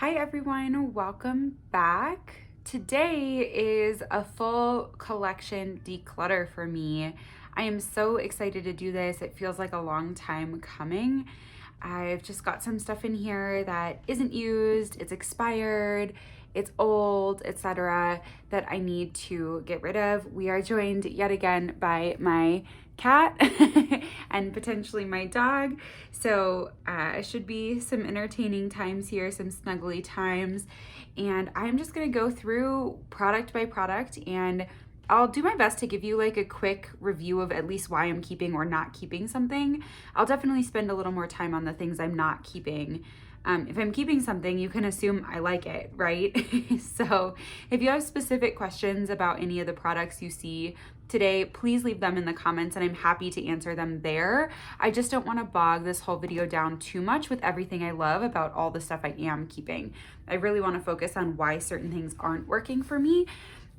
Hi everyone, welcome back. Today is a full collection declutter for me. I am so excited to do this. It feels like a long time coming. I've just got some stuff in here that isn't used, it's expired, it's old, etc. that I need to get rid of. We are joined yet again by my cat and potentially my dog. So should be some entertaining times here, some snuggly times. And I'm just gonna go through product by product, and I'll do my best to give you like a quick review of at least why I'm keeping or not keeping something. I'll definitely spend a little more time on the things I'm not keeping. If I'm keeping something, you can assume I like it, right? So if you have specific questions about any of the products you see today, please leave them in the comments and I'm happy to answer them there. I just don't want to bog this whole video down too much with everything I love about all the stuff I am keeping. I really want to focus on why certain things aren't working for me.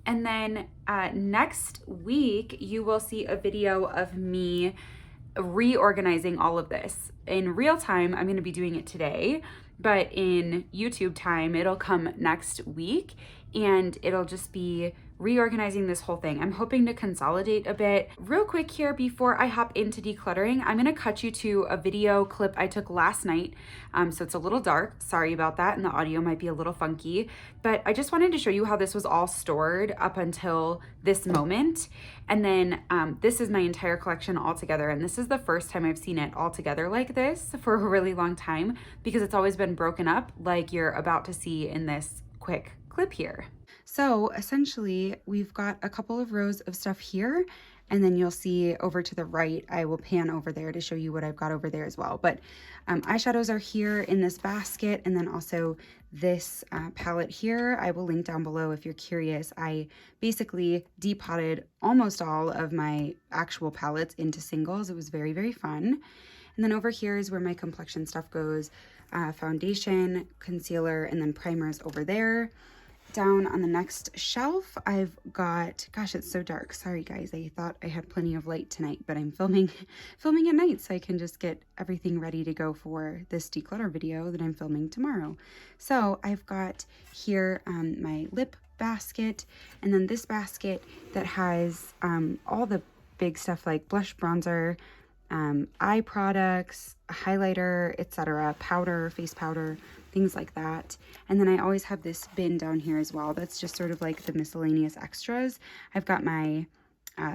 And then next week, you will see a video of me reorganizing all of this. In real time, I'm going to be doing it today, but in YouTube time, it'll come next week and it'll just be reorganizing this whole thing. I'm hoping to consolidate a bit. Real quick here before I hop into decluttering, I'm gonna cut you to a video clip I took last night. So it's a little dark, sorry about that, and the audio might be a little funky, but I just wanted to show you how this was all stored up until this moment. And then this is my entire collection all together, and this is the first time I've seen it all together like this for a really long time because it's always been broken up like you're about to see in this quick clip here. So essentially we've got a couple of rows of stuff here, and then you'll see over to the right, I will pan over there to show you what I've got over there as well. But eyeshadows are here in this basket, and then also this palette here, I will link down below if you're curious. I basically depotted almost all of my actual palettes into singles. It was very, very fun. And then over here is where my complexion stuff goes. Foundation, concealer, and then primers over there. Down on the next shelf, I've got, gosh, it's so dark. Sorry guys, I thought I had plenty of light tonight, but I'm filming at night so I can just get everything ready to go for this declutter video that I'm filming tomorrow. So I've got here my lip basket, and then this basket that has all the big stuff like blush, bronzer, eye products, highlighter, etc., powder, face powder, things like that. And then I always have this bin down here as well. That's just sort of like the miscellaneous extras. I've got my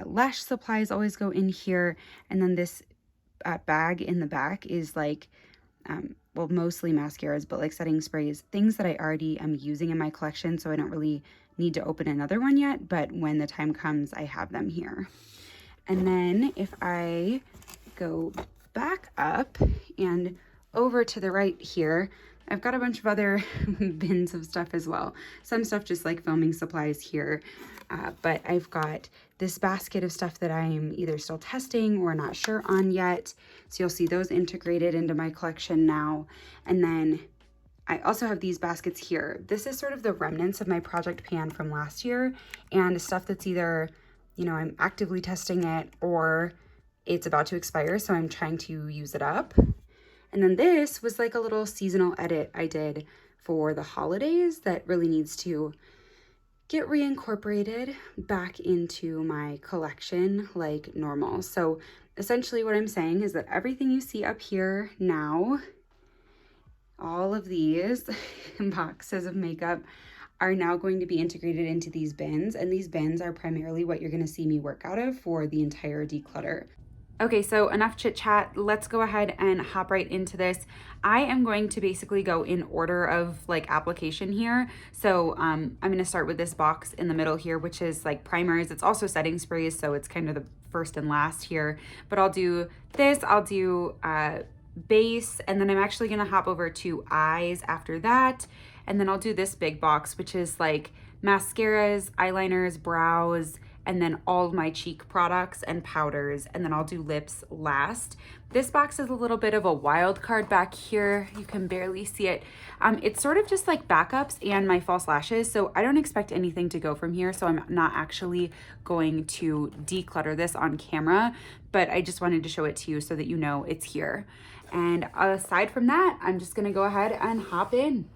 lash supplies always go in here. And then this bag in the back is like, well, mostly mascaras, but like setting sprays, things that I already am using in my collection. So I don't really need to open another one yet, but when the time comes, I have them here. And then if I go back up and over to the right here, I've got a bunch of other bins of stuff as well. Some stuff just like filming supplies here, but I've got this basket of stuff that I'm either still testing or not sure on yet. So you'll see those integrated into my collection now. And then I also have these baskets here. This is sort of the remnants of my project pan from last year, and stuff that's either, you know, I'm actively testing it or it's about to expire, so I'm trying to use it up. And then this was like a little seasonal edit I did for the holidays that really needs to get reincorporated back into my collection like normal. So essentially what I'm saying is that everything you see up here now, all of these boxes of makeup are now going to be integrated into these bins, and these bins are primarily what you're going to see me work out of for the entire declutter. Okay, so enough chit chat. Let's go ahead and hop right into this. I am going to basically go in order of like application here. So I'm going to start with this box in the middle here, which is like primers. It's also setting sprays, so it's kind of the first and last here. But I'll do this, I'll do base, and then I'm actually going to hop over to eyes after that. And then I'll do this big box, which is like mascaras, eyeliners, brows, and then all of my cheek products and powders, and then I'll do lips last. This box is a little bit of a wild card back here. You can barely see it. It's sort of just like backups and my false lashes, so I don't expect anything to go from here, so I'm not actually going to declutter this on camera, but I just wanted to show it to you so that you know it's here. And aside from that, I'm just gonna go ahead and hop in.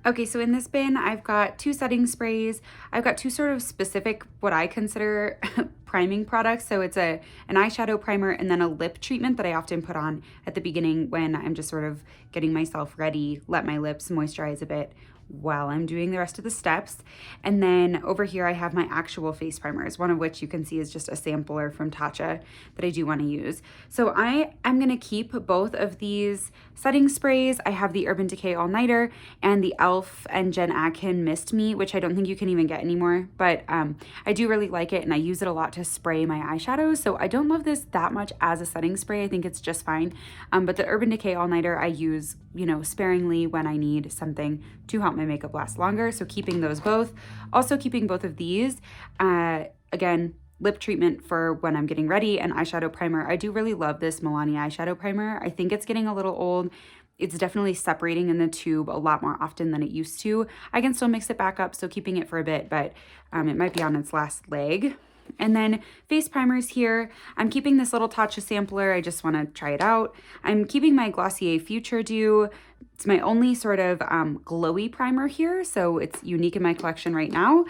Okay, so in this bin, I've got 2 setting sprays. I've got 2 sort of specific, what I consider priming products. So it's an eyeshadow primer and then a lip treatment that I often put on at the beginning when I'm just sort of getting myself ready, let my lips moisturize a bit while I'm doing the rest of the steps. And then over here, I have my actual face primers, one of which you can see is just a sampler from Tatcha that I do want to use. So I'm going to keep both of these setting sprays. I have the Urban Decay All Nighter and the e.l.f. and Jen Atkin Mist Me, which I don't think you can even get anymore, but I do really like it and I use it a lot to spray my eyeshadows. So I don't love this that much as a setting spray. I think it's just fine. But the Urban Decay All Nighter I use, you know, sparingly when I need something to help my makeup last longer. So keeping those both. Also keeping both of these. Again, lip treatment for when I'm getting ready and eyeshadow primer. I do really love this Milani eyeshadow primer. I think it's getting a little old. It's definitely separating in the tube a lot more often than it used to. I can still mix it back up, so keeping it for a bit, but it might be on its last leg. And then face primers here. I'm keeping this little Tatcha sampler. I just want to try it out. I'm keeping my Glossier Future Dew. It's my only sort of glowy primer here, so it's unique in my collection right now.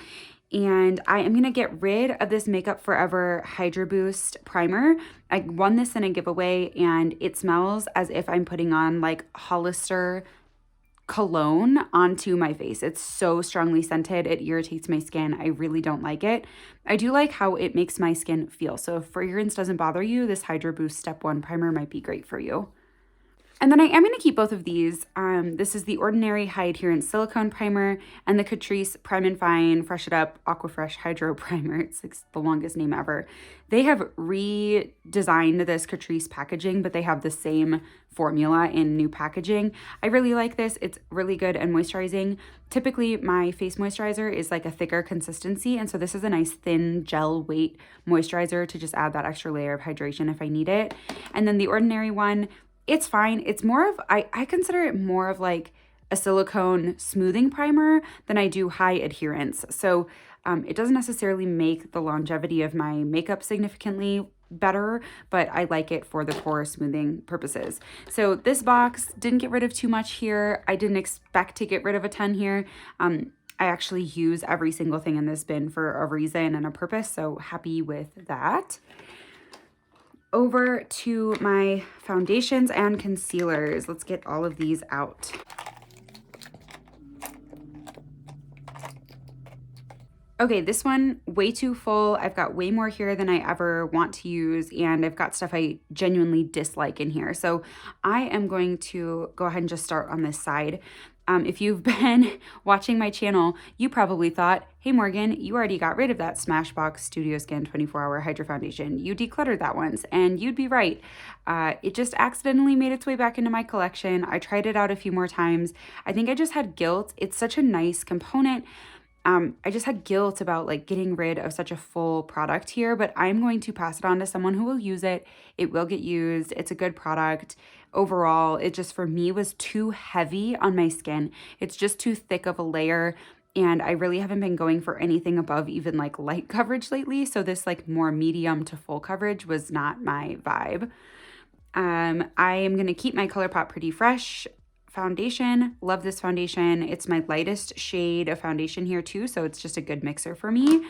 And I am going to get rid of this Makeup Forever Hydra Boost primer. I won this in a giveaway and it smells as if I'm putting on like Hollister cologne onto my face. It's so strongly scented. It irritates my skin. I really don't like it. I do like how it makes my skin feel. So if fragrance doesn't bother you, this Hydra Boost Step 1 primer might be great for you. And then I am going to keep both of these. This is the Ordinary High Adherence Silicone Primer and the Catrice Prime and Fine Fresh It Up Aquafresh Hydro Primer. It's like the longest name ever. They have redesigned this Catrice packaging, but they have the same formula in new packaging. I really like this. It's really good and moisturizing. Typically, my face moisturizer is like a thicker consistency, and so this is a nice thin gel weight moisturizer to just add that extra layer of hydration if I need it. And then the Ordinary one, it's fine. It's more of, I consider it more of like a silicone smoothing primer than I do high adherence. So it doesn't necessarily make the longevity of my makeup significantly better, but I like it for the pore smoothing purposes. So this box didn't get rid of too much here. I didn't expect to get rid of a ton here. I actually use every single thing in this bin for a reason and a purpose, so happy with that. Over to my foundations and concealers. Let's get all of these out. Okay, this one, way too full. I've got way more here than I ever want to use, and I've got stuff I genuinely dislike in here. So I am going to go ahead and just start on this side. If you've been watching my channel, you probably thought, hey Morgan, you already got rid of that Smashbox Studio Skin 24-Hour Hydra Foundation. You decluttered that once, and you'd be right. It just accidentally made its way back into my collection. I tried it out a few more times. I think I just had guilt. It's such a nice component. I just had guilt about like getting rid of such a full product here, but I'm going to pass it on to someone who will use it. It will get used. It's a good product. Overall, it just for me was too heavy on my skin. It's just too thick of a layer, and I really haven't been going for anything above even like light coverage lately. So this like more medium to full coverage was not my vibe. I am going to keep my ColourPop Pretty Fresh foundation. Love this foundation. It's my lightest shade of foundation here too, so it's just a good mixer for me.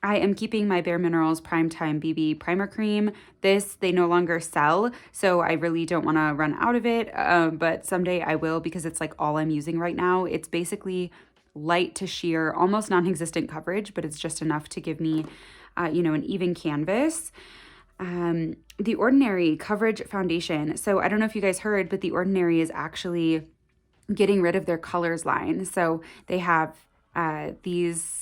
I am keeping my Bare Minerals Primetime BB Primer Cream. This, they no longer sell, so I really don't want to run out of it, but someday I will because it's like all I'm using right now. It's basically light to sheer, almost non-existent coverage, but it's just enough to give me, you know, an even canvas. The Ordinary Coverage Foundation. So I don't know if you guys heard, but The Ordinary is actually getting rid of their colors line. So they have these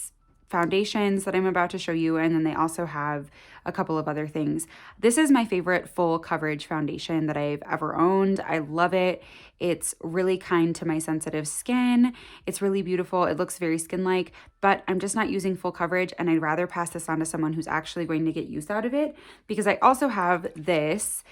foundations that I'm about to show you, and then they also have a couple of other things. This is my favorite full coverage foundation that I've ever owned. I love it. It's really kind to my sensitive skin. It's really beautiful. It looks very skin-like, but I'm just not using full coverage, and I'd rather pass this on to someone who's actually going to get use out of it, because I also have this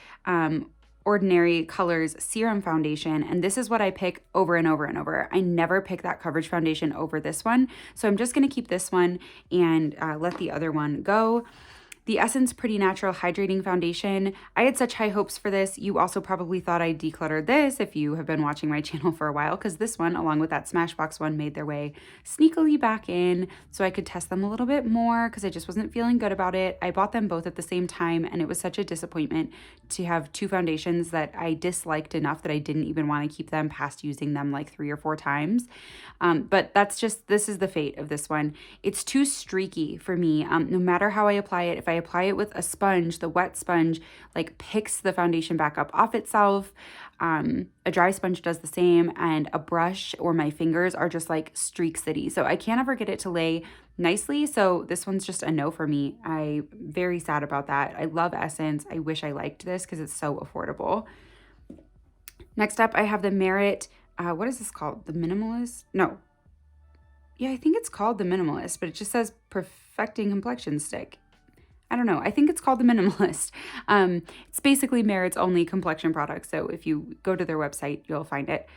Ordinary Colors Serum Foundation, and this is what I pick over and over and over. I never pick that coverage foundation over this one, so I'm just going to keep this one and let the other one go. the Essence Pretty Natural Hydrating Foundation. I had such high hopes for this. You also probably thought I decluttered this if you have been watching my channel for a while, because this one, along with that Smashbox one, made their way sneakily back in so I could test them a little bit more because I just wasn't feeling good about it. I bought them both at the same time, and it was such a disappointment to have two foundations that I disliked enough that I didn't even want to keep them past using them like 3 or 4 times. But this is the fate of this one. It's too streaky for me. No matter how I apply it, if I apply it with a sponge, the wet sponge like picks the foundation back up off itself. A dry sponge does the same, and a brush or my fingers are just like streak city. So I can't ever get it to lay nicely. So this one's just a no for me. I'm very sad about that. I love Essence. I wish I liked this because it's so affordable. Next up, I have the Merit, what is this called? The Minimalist? No. Yeah, I think it's called the Minimalist, but it just says Perfecting Complexion Stick. I don't know. I think it's called the Minimalist. It's basically Merit's only complexion product. So if you go to their website, you'll find it.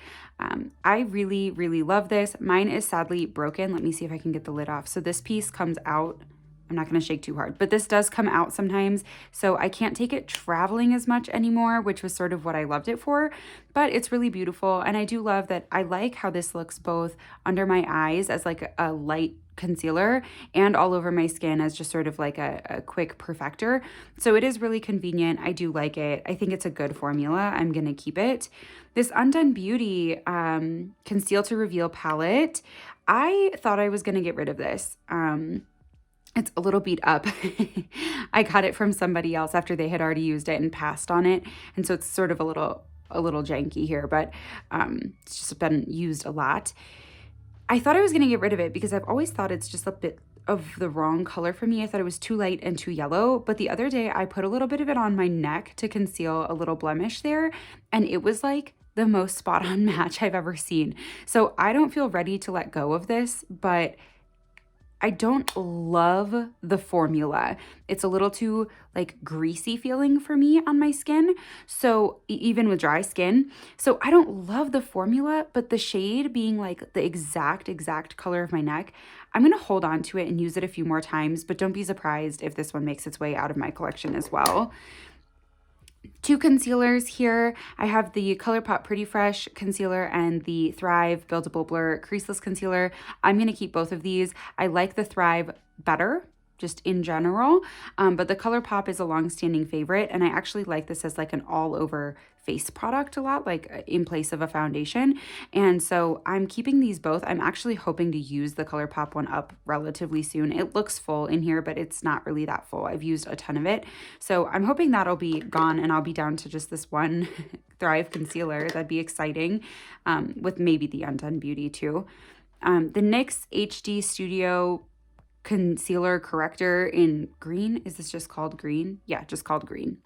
I really, really love this. Mine is sadly broken. Let me see if I can get the lid off. So this piece comes out. I'm not going to shake too hard, but this does come out sometimes. So I can't take it traveling as much anymore, which was sort of what I loved it for, but it's really beautiful. And I do love that. I like how this looks both under my eyes as like a light concealer and all over my skin as just sort of like a quick perfector. So it is really convenient. I do like it. I think it's a good formula. I'm going to keep it. This Undone Beauty Conceal to Reveal palette, I thought I was going to get rid of this. It's a little beat up. I got it from somebody else after they had already used it and passed on it. And so it's sort of a little janky here, but it's just been used a lot. I thought I was going to get rid of it because I've always thought it's just a bit of the wrong color for me. I thought it was too light and too yellow, but the other day I put a little bit of it on my neck to conceal a little blemish there, and it was like the most spot on match I've ever seen. So I don't feel ready to let go of this, but I don't love the formula. It's a little too like greasy feeling for me on my skin. So even with dry skin. So I don't love the formula, but the shade being like the exact color of my neck, I'm going to hold on to it and use it a few more times, but don't be surprised if this one makes its way out of my collection as well. 2 concealers here. I have the ColourPop Pretty Fresh concealer and the Thrive Buildable Blur Creaseless Concealer. I'm going to keep both of these. I like the Thrive better, just in general, but the ColourPop is a long-standing favorite, and I actually like this as like an all-over face product a lot, like in place of a foundation. And so I'm keeping these both. I'm actually hoping to use the ColourPop one up relatively soon. It looks full in here, but it's not really that full. I've used a ton of it. So I'm hoping that'll be gone and I'll be down to just this one Thrive concealer. That'd be exciting, with maybe the Undone Beauty too. The NYX HD Studio Concealer Corrector in green. Is this just called green? Yeah, just called green.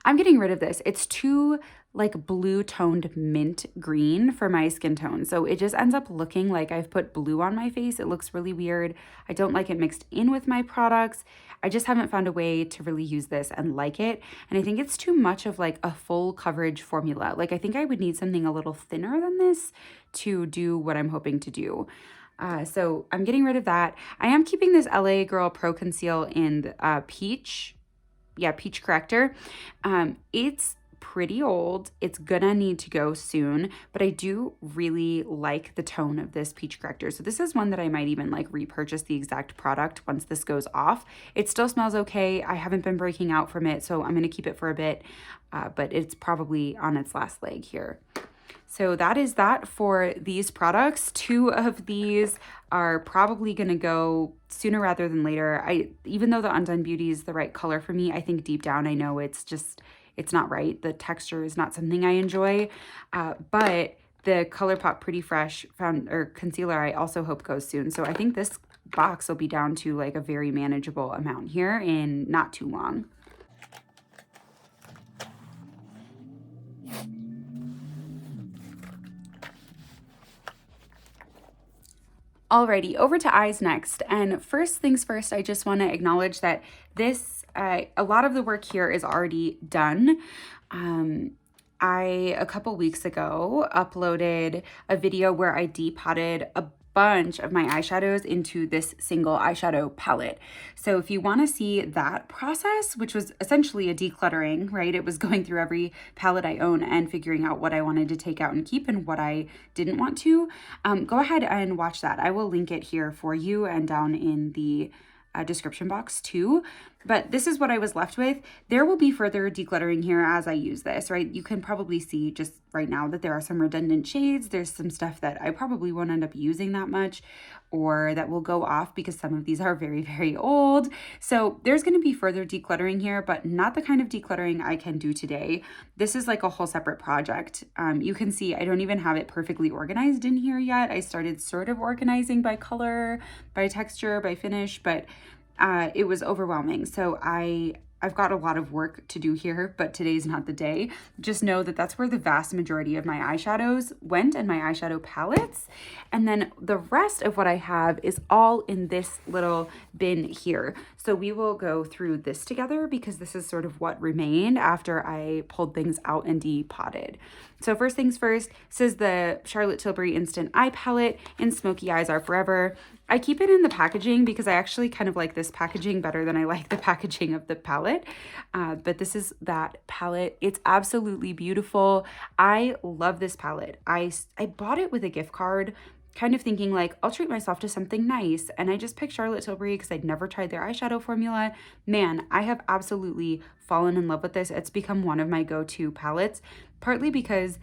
I'm getting rid of this. It's too like blue toned mint green for my skin tone. So it just ends up looking like I've put blue on my face. It looks really weird. I don't like it mixed in with my products. I just haven't found a way to really use this and like it. And I think it's too much of like a full coverage formula. Like I think I would need something a little thinner than this to do what I'm hoping to do. So I'm getting rid of that. I am keeping this LA Girl Pro Conceal in Peach. Yeah, Peach Corrector. It's pretty old. It's gonna need to go soon, but I do really like the tone of this Peach Corrector. So this is one that I might even like repurchase the exact product once this goes off. It still smells okay. I haven't been breaking out from it, so I'm gonna keep it for a bit, but it's probably on its last leg here. So that is that for these products. 2 of these are probably going to go sooner rather than later. Even though the Undone Beauty is the right color for me, I think deep down I know it's not right. The texture is not something I enjoy. But the ColourPop Pretty Fresh concealer I also hope goes soon. So I think this box will be down to like a very manageable amount here in not too long. Alrighty, over to eyes next. And first things first, I just want to acknowledge that this, a lot of the work here is already done. I, a couple weeks ago, uploaded a video where I depotted a bunch of my eyeshadows into this single eyeshadow palette. So if you want to see that process, which was essentially a decluttering, right? It was going through every palette I own and figuring out what I wanted to take out and keep and what I didn't want to, go ahead and watch that. I will link it here for you and down in the description box too. But this is what I was left with. There will be further decluttering here as I use this, right? You can probably see just right now that there are some redundant shades. There's some stuff that I probably won't end up using that much, or that will go off because some of these are very, very old. So there's going to be further decluttering here, but not the kind of decluttering I can do today. This is like a whole separate project. You can see I don't even have it perfectly organized in here yet. I started sort of organizing by color, by texture, by finish, but it was overwhelming. So I've got a lot of work to do here, but today's not the day. Just know that that's where the vast majority of my eyeshadows went and my eyeshadow palettes. And then the rest of what I have is all in this little bin here. So we will go through this together because this is sort of what remained after I pulled things out and depotted. So first things first, this is the Charlotte Tilbury Instant Eye Palette in Smoky Eyes Are Forever. I keep it in the packaging because I actually kind of like this packaging better than I like the packaging of the palette. But this is that palette. It's absolutely beautiful. I love this palette. I bought it with a gift card, kind of thinking like, I'll treat myself to something nice. And I just picked Charlotte Tilbury because I'd never tried their eyeshadow formula. Man, I have absolutely fallen in love with this. It's become one of my go-to palettes, partly because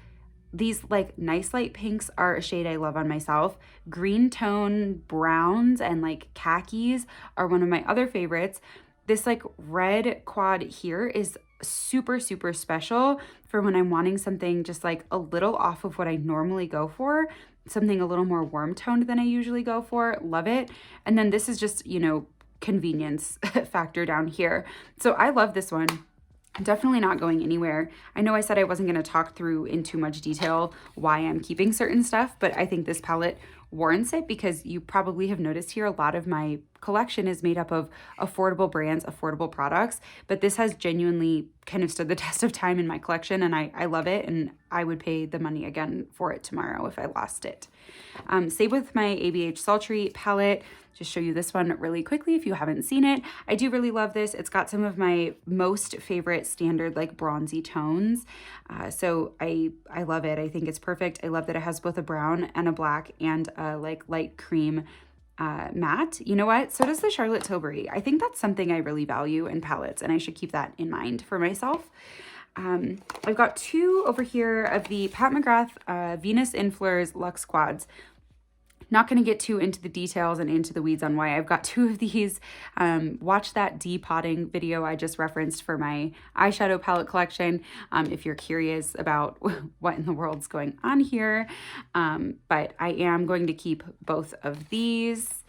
these like nice light pinks are a shade I love on myself. Green tone browns and like khakis are one of my other favorites. This like red quad here is super, super special for when I'm wanting something just like a little off of what I normally go for, something a little more warm toned than I usually go for. Love it. And then this is just, you know, convenience factor down here. So I love this one. Definitely not going anywhere. I know I said I wasn't going to talk through in too much detail why I'm keeping certain stuff, but I think this palette warrants it because you probably have noticed here a lot of my collection is made up of affordable brands, affordable products, but this has genuinely kind of stood the test of time in my collection, and I love it, and I would pay the money again for it tomorrow if I lost it. Same with my ABH Sultry palette. Just show you this one really quickly if you haven't seen it. I do really love this. It's got some of my most favorite standard like bronzy tones. So I love it. I think it's perfect. I love that it has both a brown and a black and a like light cream matte. You know what? So does the Charlotte Tilbury. I think that's something I really value in palettes, and I should keep that in mind for myself. I've got two over here of the Pat McGrath Venus in Fleurs Luxe Quads. Not going to get too into the details and into the weeds on why I've got two of these. Watch that depotting video I just referenced for my eyeshadow palette collection if you're curious about what in the world's going on here. But I am going to keep both of these.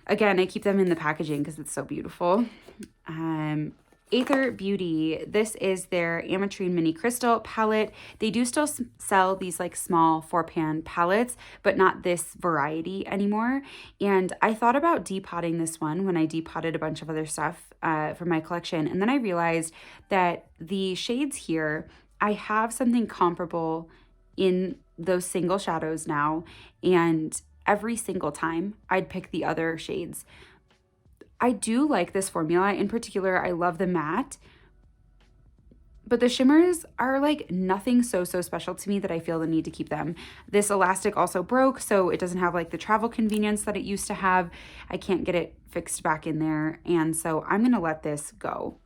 Again, I keep them in the packaging because it's so beautiful. Aether Beauty, this is their Ametrine Mini Crystal palette. They do still sell these like small 4-pan palettes, but not this variety anymore. And I thought about depotting this one when I depotted a bunch of other stuff for my collection. And then I realized that the shades here, I have something comparable in those single shadows now. And every single time I'd pick the other shades. I do like this formula. In particular, I love the matte, but the shimmers are like nothing so special to me that I feel the need to keep them. This elastic also broke, so it doesn't have like the travel convenience that it used to have. I can't get it fixed back in there, and so I'm gonna let this go.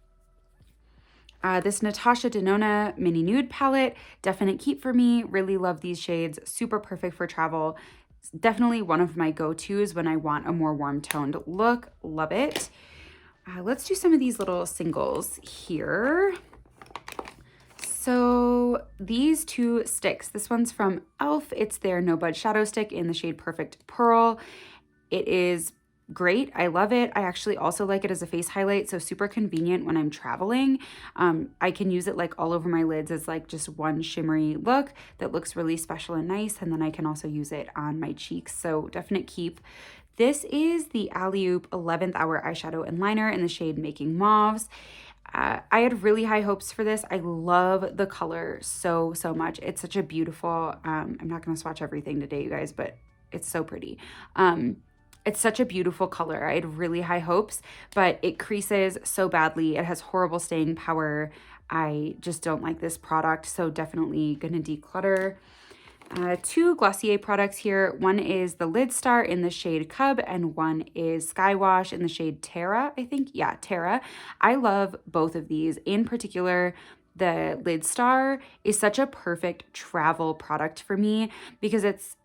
This Natasha Denona Mini Nude palette, definite keep for me. Really love these shades, super perfect for travel. Definitely one of my go-tos when I want a more warm toned look. Love it. Let's do some of these little singles here. So these two sticks, this one's from e.l.f. It's their No Budge Shadow Stick in the shade Perfect Pearl. It is great. I love it. I actually also like it as a face highlight, so super convenient when I'm traveling. I can use it like all over my lids as like just one shimmery look that looks really special and nice, and then I can also use it on my cheeks, so definite keep. This is the Alley Oop 11th Hour Eyeshadow and Liner in the shade Making Mauves. I had really high hopes for this. I love the color so much. It's such a beautiful, I'm not going to swatch everything today, you guys, but It's so pretty. It's such a beautiful color. I had really high hopes, but it creases so badly. It has horrible staying power. I just don't like this product, so definitely gonna declutter. Two Glossier products here. One is the Lid Star in the shade Cub, and one is Sky Wash in the shade Terra, I think. Yeah, Terra. I love both of these. In particular, the Lid Star is such a perfect travel product for me because it's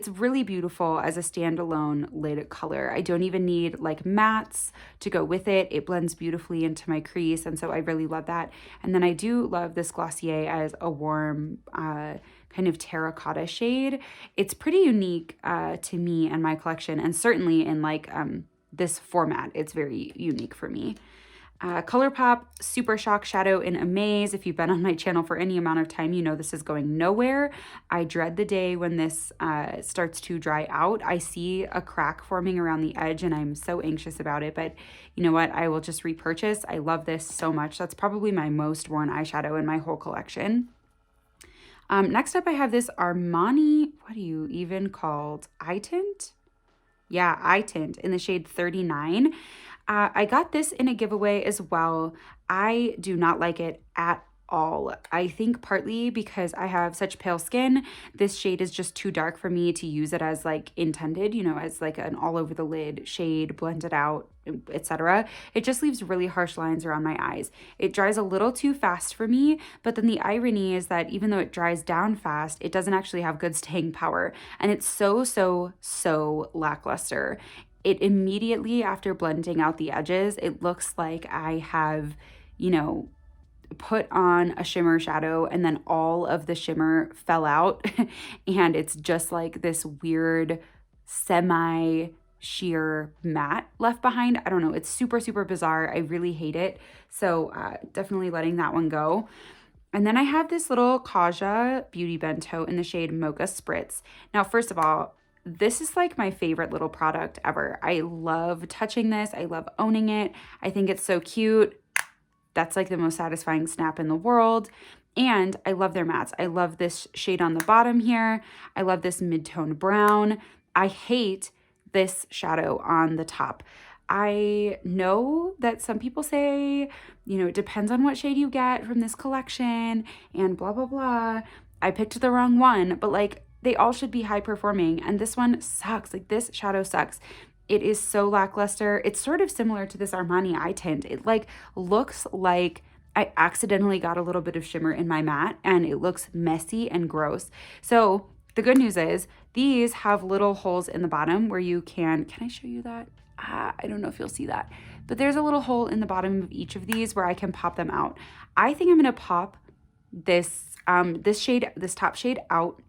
really beautiful as a standalone lid color. I don't even need like mattes to go with it. It blends beautifully into my crease, and so I really love that. And then I do love this Glossier as a warm kind of terracotta shade. It's pretty unique to me and my collection, and certainly in like this format, it's very unique for me. ColourPop Super Shock Shadow in Amaze. If you've been on my channel for any amount of time, you know this is going nowhere. I dread the day when this starts to dry out. I see a crack forming around the edge and I'm so anxious about it, but you know what? I will just repurchase. I love this so much. That's probably my most worn eyeshadow in my whole collection. Next up, I have this Armani, what do you even called? Eye tint? Yeah, eye tint in the shade 39. I got this in a giveaway as well. I do not like it at all. I think partly because I have such pale skin, this shade is just too dark for me to use it as like intended, you know, as like an all over the lid shade, blend it out, etc. It just leaves really harsh lines around my eyes. It dries a little too fast for me, but then the irony is that even though it dries down fast, it doesn't actually have good staying power, and it's so lackluster. It immediately, after blending out the edges, it looks like I have, you know, put on a shimmer shadow and then all of the shimmer fell out and it's just like this weird semi sheer matte left behind. I don't know. It's super bizarre. I really hate it. So definitely letting that one go. And then I have this little Kaja Beauty Bento in the shade Mocha Spritz. Now, first of all, this is like my favorite little product ever. I love touching this. I love owning it. I think it's so cute. That's like the most satisfying snap in the world. And I love their mattes. I love this shade on the bottom here. I love this mid-tone brown. I hate this shadow on the top. I know that some people say, you know, it depends on what shade you get from this collection and blah, blah, blah. I picked the wrong one, but like they all should be high performing. And this one sucks. Like this shadow sucks. It is so lackluster. It's sort of similar to this Armani eye tint. It like looks like I accidentally got a little bit of shimmer in my matte and it looks messy and gross. So the good news is these have little holes in the bottom where you can I show you that? I don't know if you'll see that, but there's a little hole in the bottom of each of these where I can pop them out. I think I'm gonna pop this, this top shade out.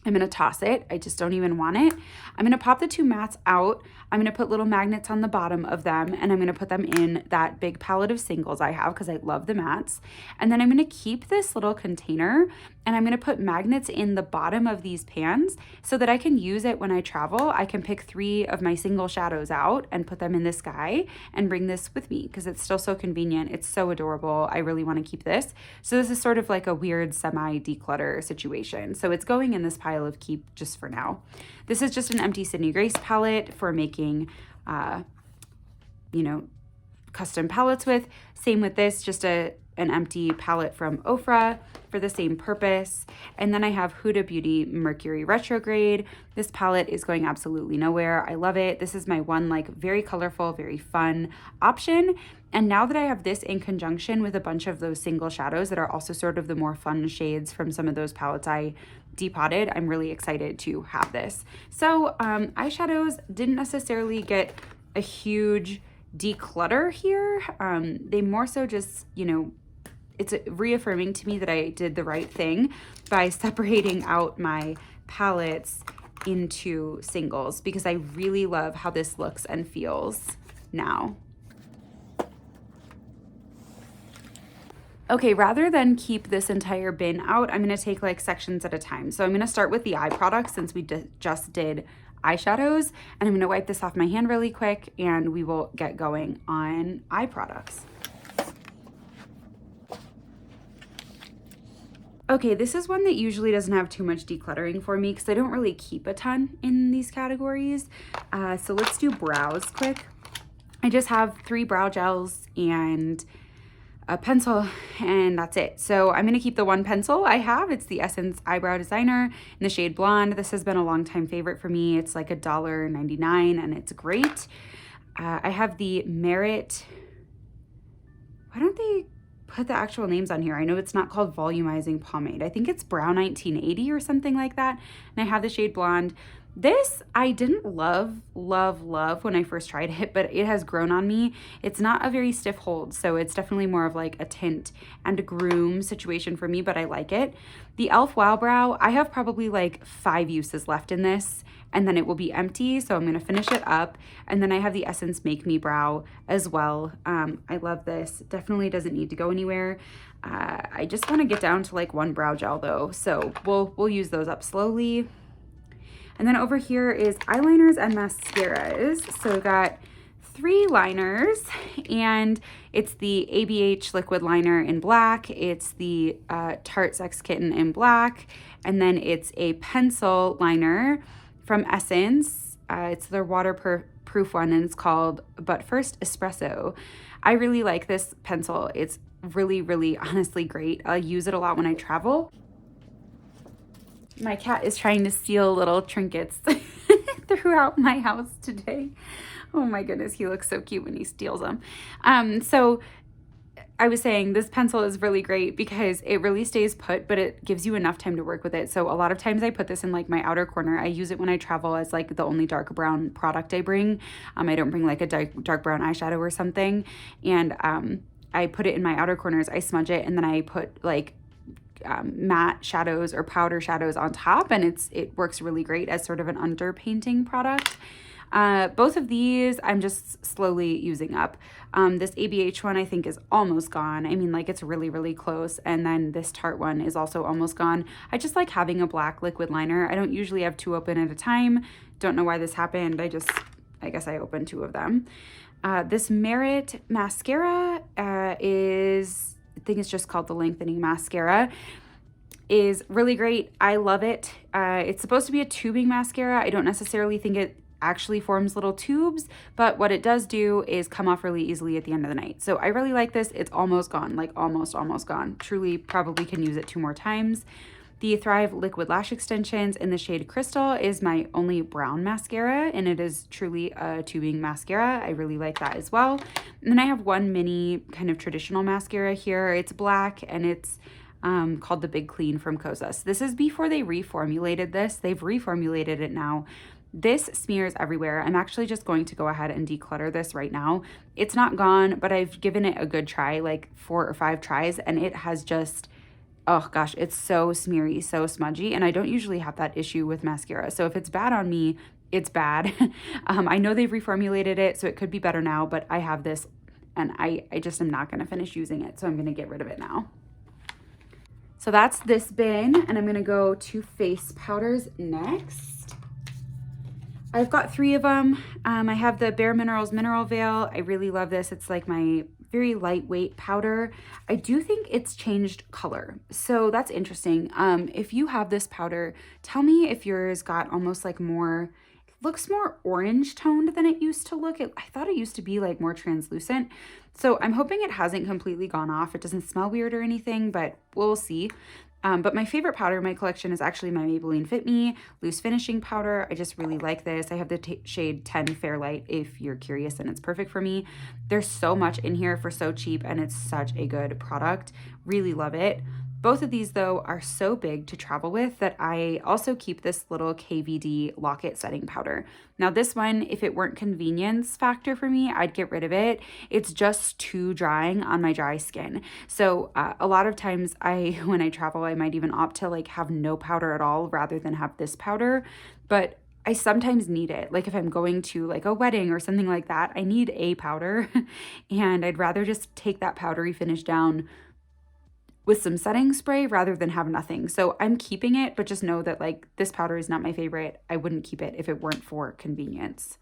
I'm going to toss it. I just don't even want it. I'm going to pop the two mattes out. I'm going to put little magnets on the bottom of them, and I'm going to put them in that big palette of singles I have because I love the mattes. And then I'm going to keep this little container, and I'm going to put magnets in the bottom of these pans so that I can use it when I travel. I can pick 3 of my single shadows out and put them in the sky and bring this with me because it's still so convenient. It's so adorable. I really want to keep this. So this is sort of like a weird semi-declutter situation. So it's going in this pile of keep just for now. This is just an empty Sydney Grace palette for making, you know, custom palettes with. Same with this, just an empty palette from Ofra for the same purpose. And then I have Huda Beauty Mercury Retrograde. This palette is going absolutely nowhere. I love it. This is my one like very colorful, very fun option. And now that I have this in conjunction with a bunch of those single shadows that are also sort of the more fun shades from some of those palettes I depotted, I'm really excited to have this. So eyeshadows didn't necessarily get a huge declutter here. They more so just, you know, it's reaffirming to me that I did the right thing by separating out my palettes into singles because I really love how this looks and feels now. Okay, rather than keep this entire bin out, I'm going to take like sections at a time. So I'm going to start with the eye products since we just did eyeshadows, and I'm going to wipe this off my hand really quick and we will get going on eye products. Okay, this is one that usually doesn't have too much decluttering for me because I don't really keep a ton in these categories. So let's do brows quick. I just have 3 brow gels and a pencil, and that's it. So I'm gonna keep the one pencil I have. It's the Essence Eyebrow Designer in the shade Blonde. This has been a long time favorite for me. It's like $1.99 and it's great. I have the Merit, why don't they put the actual names on here? I know it's not called volumizing pomade. I think it's Brow 1980 or something like that. And I have the shade Blonde. This I didn't love when I first tried it, but it has grown on me. It's not a very stiff hold, so it's definitely more of like a tint and a groom situation for me, but I like it. The e.l.f. Wow Brow, I have probably like 5 uses left in this, and then it will be empty, so I'm gonna finish it up. And then I have the Essence Make Me Brow as well. I love this. Definitely doesn't need to go anywhere. I just wanna get down to like 1 brow gel though, so we'll use those up slowly. And then over here is eyeliners and mascaras. So we got 3 liners, and it's the ABH liquid liner in black. It's the Tarte Sex Kitten in black. And then it's a pencil liner from Essence. It's their waterproof one, and it's called But First Espresso. I really like this pencil. It's really honestly great. I use it a lot when I travel. My cat is trying to steal little trinkets throughout my house today. Oh my goodness, he looks so cute when he steals them. So I was saying this pencil is really great because it really stays put, but it gives you enough time to work with it. So a lot of times I put this in like my outer corner. I use it when I travel as like the only dark brown product I bring. I don't bring like a dark brown eyeshadow or something. And I put it in my outer corners. I smudge it, and then I put like matte shadows or powder shadows on top, and it works really great as sort of an underpainting product. Both of these I'm just slowly using up. This ABH one I think is almost gone. I mean, like, it's really close. And then this Tarte one is also almost gone. I just like having a black liquid liner. I don't usually have 2 open at a time. Don't know why this happened. I guess I opened 2 of them. This Merit mascara I think it's just called the Lengthening Mascara, is really great. I love it. It's supposed to be a tubing mascara. I don't necessarily think it actually forms little tubes, but what it does do is come off really easily at the end of the night. So I really like this. It's almost gone, like almost gone. Truly probably can use it 2 more times. The Thrive Liquid Lash Extensions in the shade Crystal is my only brown mascara, and it is truly a tubing mascara. I really like that as well. And then I have 1 mini kind of traditional mascara here. It's black, and it's called the Big Clean from Kosas. This is before they reformulated this. They've reformulated it now. This smears everywhere. I'm actually just going to go ahead and declutter this right now. It's not gone, but I've given it a good try, like 4 or 5 tries, and it has just... oh gosh, it's so smeary, so smudgy, and I don't usually have that issue with mascara. So if it's bad on me, it's bad. I know they've reformulated it, so it could be better now, but I have this, and I just am not gonna finish using it, so I'm gonna get rid of it now. So that's this bin, and I'm gonna go to face powders next. I've got 3 of them. I have the Bare Minerals Mineral Veil. I really love this. It's like my very lightweight powder. I do think it's changed color, so that's interesting. If you have this powder, tell me if yours got almost like more, looks more orange toned than it used to look. I thought it used to be like more translucent, so I'm hoping it hasn't completely gone off. It doesn't smell weird or anything, but we'll see. But my favorite powder in my collection is actually my Maybelline Fit Me Loose Finishing Powder. I just really like this. I have the shade 10 Fairlight if you're curious, and it's perfect for me. There's so much in here for so cheap, and it's such a good product. Really love it. Both of these, though, are so big to travel with that I also keep this little KVD Lock-It Setting Powder. Now, this one, if it weren't convenience factor for me, I'd get rid of it. It's just too drying on my dry skin. So a lot of times when I travel, I might even opt to like have no powder at all rather than have this powder. But I sometimes need it. Like if I'm going to like a wedding or something like that, I need a powder and I'd rather just take that powdery finish down with some setting spray rather than have nothing. So I'm keeping it, but just know that like this powder is not my favorite. I wouldn't keep it if it weren't for convenience.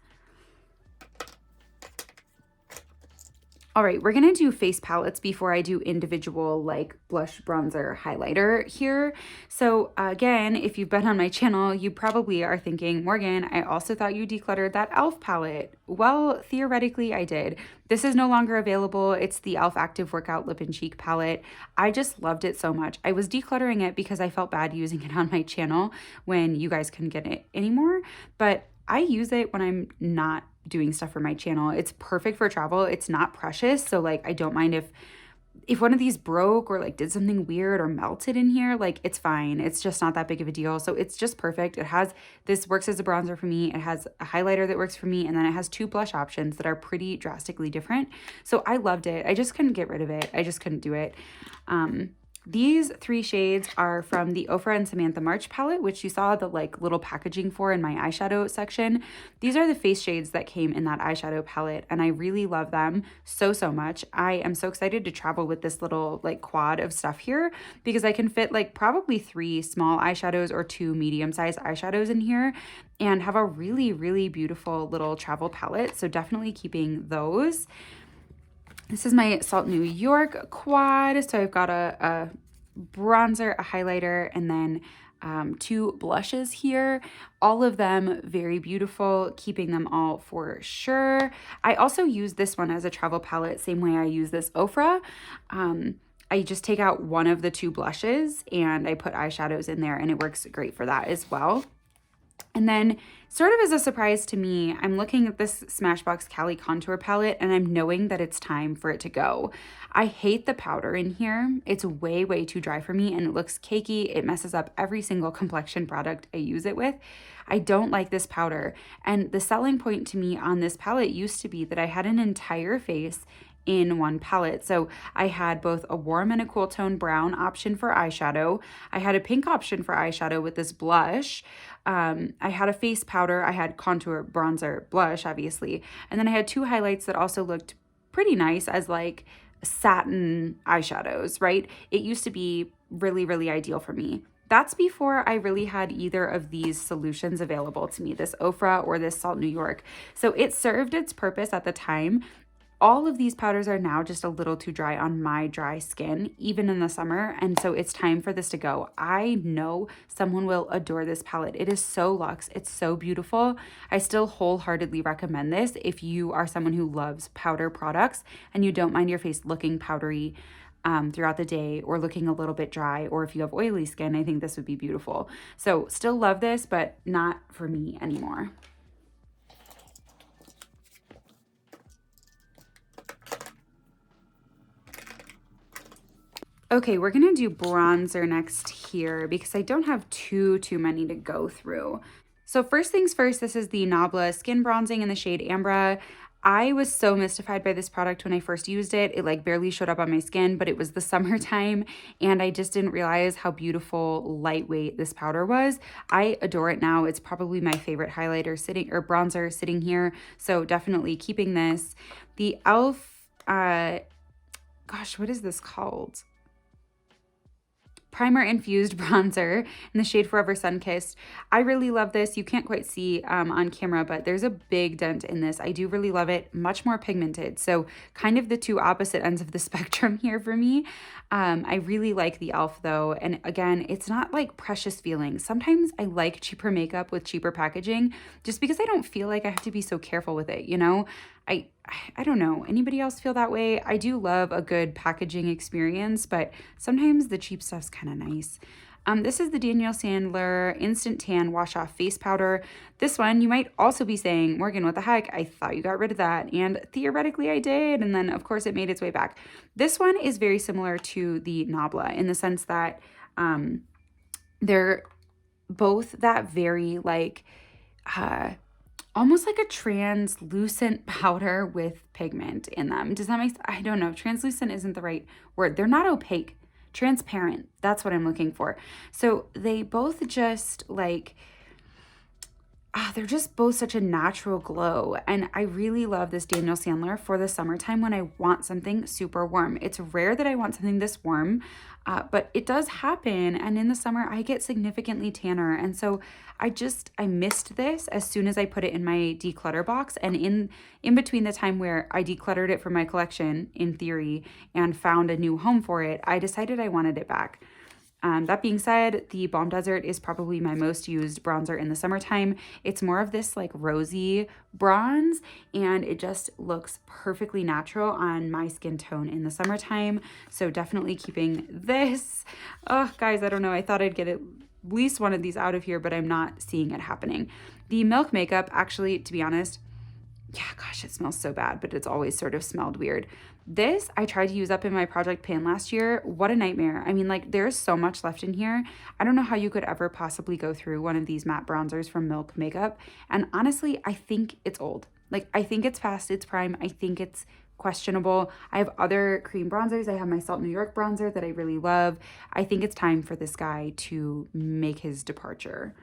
All right, we're gonna do face palettes before I do individual like blush, bronzer, highlighter here. So again, if you've been on my channel, you probably are thinking, Morgan, I also thought you decluttered that e.l.f. palette. Well, theoretically I did. This is no longer available. It's the e.l.f. Active Workout Lip and Cheek palette. I just loved it so much. I was decluttering it because I felt bad using it on my channel when you guys couldn't get it anymore, but I use it when I'm not doing stuff for my channel. It's perfect for travel. It's not precious. So like, I don't mind if one of these broke or like did something weird or melted in here, like it's fine. It's just not that big of a deal. So it's just perfect. This works as a bronzer for me. It has a highlighter that works for me. And then it has 2 blush options that are pretty drastically different. So I loved it. I just couldn't get rid of it. I just couldn't do it. These 3 shades are from the Ofra and Samantha March palette, which you saw the like little packaging for in my eyeshadow section. These are the face shades that came in that eyeshadow palette, and I really love them so much. I am so excited to travel with this little like quad of stuff here because I can fit like probably 3 small eyeshadows or 2 medium-sized eyeshadows in here and have a really beautiful little travel palette. So definitely keeping those. This is my Salt New York quad. So I've got a bronzer, a highlighter, and then 2 blushes here. All of them very beautiful, keeping them all for sure. I also use this one as a travel palette, same way I use this Ofra. I just take out one of the 2 blushes and I put eyeshadows in there, and it works great for that as well. And then sort of as a surprise to me, I'm looking at this Smashbox Cali Contour palette and I'm knowing that it's time for it to go. I hate the powder in here. It's way too dry for me and it looks cakey. It messes up every single complexion product I use it with. I don't like this powder. And the selling point to me on this palette used to be that I had an entire face in one palette. So I had both a warm and a cool tone brown option for eyeshadow. I had a pink option for eyeshadow with this blush. I had a face powder. I had contour, bronzer, blush, obviously. And then I had 2 highlights that also looked pretty nice as like satin eyeshadows, right? It used to be really ideal for me. That's before I really had either of these solutions available to me, this Ofra or this Salt New York. So it served its purpose at the time. All of these powders are now just a little too dry on my dry skin, even in the summer, and so it's time for this to go. I know someone will adore this palette. It is so luxe. It's so beautiful. I still wholeheartedly recommend this if you are someone who loves powder products and you don't mind your face looking powdery throughout the day or looking a little bit dry, or if you have oily skin, I think this would be beautiful. So still love this, but not for me anymore. Okay, we're gonna do bronzer next here because I don't have too many to go through. So first things first, this is the Nabla Skin Bronzing in the shade Ambra. I was so mystified by this product when I first used it. It like barely showed up on my skin, but it was the summertime and I just didn't realize how beautiful, lightweight this powder was. I adore it now. It's probably my favorite highlighter bronzer sitting here. So definitely keeping this. The e.l.f., gosh, what is this called? Primer Infused Bronzer in the shade Forever Sunkissed. I really love this. You can't quite see on camera, but there's a big dent in this. I do really love it. Much more pigmented. So kind of the 2 opposite ends of the spectrum here for me. I really like the e.l.f. though. And again, it's not like precious feeling. Sometimes I like cheaper makeup with cheaper packaging just because I don't feel like I have to be so careful with it, you know? I don't know. Anybody else feel that way? I do love a good packaging experience, but sometimes the cheap stuff's kind of nice. This is the Danielle Sandler Instant Tan Wash Off Face Powder. This one, you might also be saying, Morgan, what the heck? I thought you got rid of that. And theoretically I did. And then of course it made its way back. This one is very similar to the Nabla in the sense that they're both that very like, almost like a translucent powder with pigment in them. Does that make sense? I don't know. Translucent isn't the right word. They're not opaque. Transparent. That's what I'm looking for. So they both just like, they're just both such a natural glow. And I really love this Daniel Sandler for the summertime when I want something super warm. It's rare that I want something this warm, but it does happen. And in the summer, I get significantly tanner. And so I missed this as soon as I put it in my declutter box. And in between the time where I decluttered it from my collection, in theory, and found a new home for it, I decided I wanted it back. That being said, the Balm Desert is probably my most used bronzer in the summertime. It's more of this like rosy bronze, and it just looks perfectly natural on my skin tone in the summertime. So definitely keeping this. Oh, guys, I don't know. I thought I'd get at least one of these out of here, but I'm not seeing it happening. The Milk makeup, actually, to be honest, yeah, gosh, it smells so bad, but it's always sort of smelled weird. This I tried to use up in my project pan last year. What a nightmare. I mean, like, there's so much left in here. I don't know how you could ever possibly go through one of these matte bronzers from Milk Makeup. And honestly, I think it's old. Like, I think it's past its prime. I think it's questionable. I have other cream bronzers. I have my Salt New York bronzer that I really love. I think it's time for this guy to make his departure.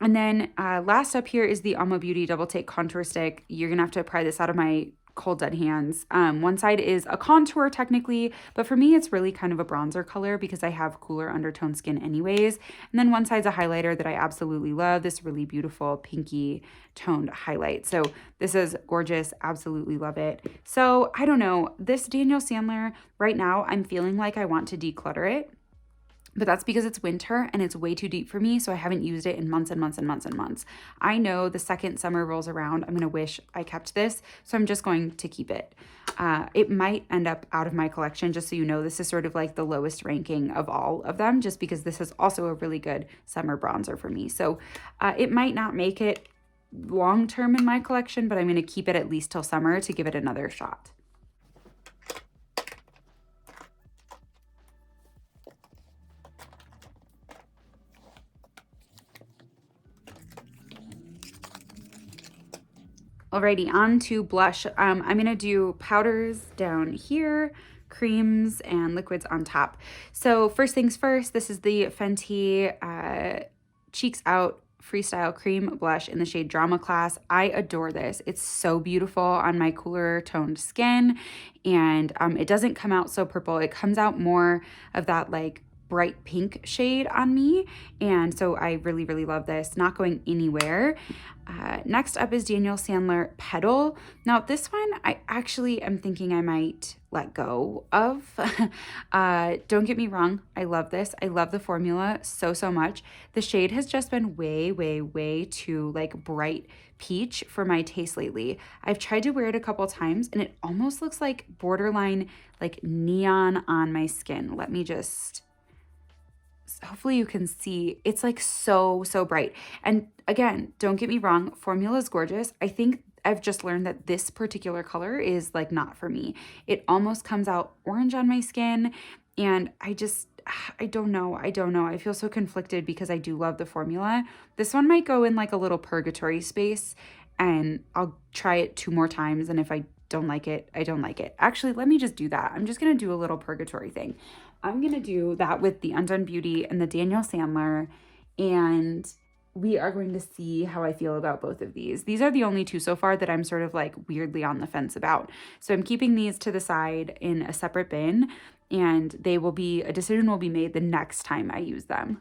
And then last up here is the Alma Beauty Double Take Contour Stick. You're going to have to pry this out of my cold dead hands. One side is a contour technically, but for me it's really kind of a bronzer color because I have cooler undertone skin anyways. And then one side's a highlighter that I absolutely love, this really beautiful pinky toned highlight. So this is gorgeous, absolutely love it. So I don't know, this Daniel Sandler, right now I'm feeling like I want to declutter it. But that's because it's winter and it's way too deep for me, so I haven't used it in months and months and months and months. I know the second summer rolls around, I'm gonna wish I kept this, so I'm just going to keep it. It might end up out of my collection, just so you know, this is sort of like the lowest ranking of all of them, just because this is also a really good summer bronzer for me. So it might not make it long-term in my collection, but I'm gonna keep it at least till summer to give it another shot. Alrighty, on to blush. I'm going to do powders down here, creams, and liquids on top. So first things first, this is the Fenty Cheeks Out Freestyle Cream Blush in the shade Drama Class. I adore this. It's so beautiful on my cooler toned skin, and it doesn't come out so purple. It comes out more of that like bright pink shade on me, and so I really, really love this. Not going anywhere. Next up is Daniel Sandler Petal. Now this one I actually am thinking I might let go of. Don't get me wrong, I love this. I love the formula so much. The shade has just been way too like bright peach for my taste lately. I've tried to wear it a couple times and it almost looks like borderline like neon on my skin. Let me just... hopefully you can see, it's like so bright. And again, don't get me wrong, formula is gorgeous. I think I've just learned that this particular color is like not for me. It almost comes out orange on my skin, and I don't know. I feel so conflicted because I do love the formula. This one might go in like a little purgatory space, and I'll try it 2 more times, and if I don't like it, I don't like it. Actually, let me just do that. I'm just going to do a little purgatory thing. I'm going to do that with the Undone Beauty and the Daniel Sandler, and we are going to see how I feel about both of these. These are the only 2 so far that I'm sort of like weirdly on the fence about. So I'm keeping these to the side in a separate bin, and a decision will be made the next time I use them.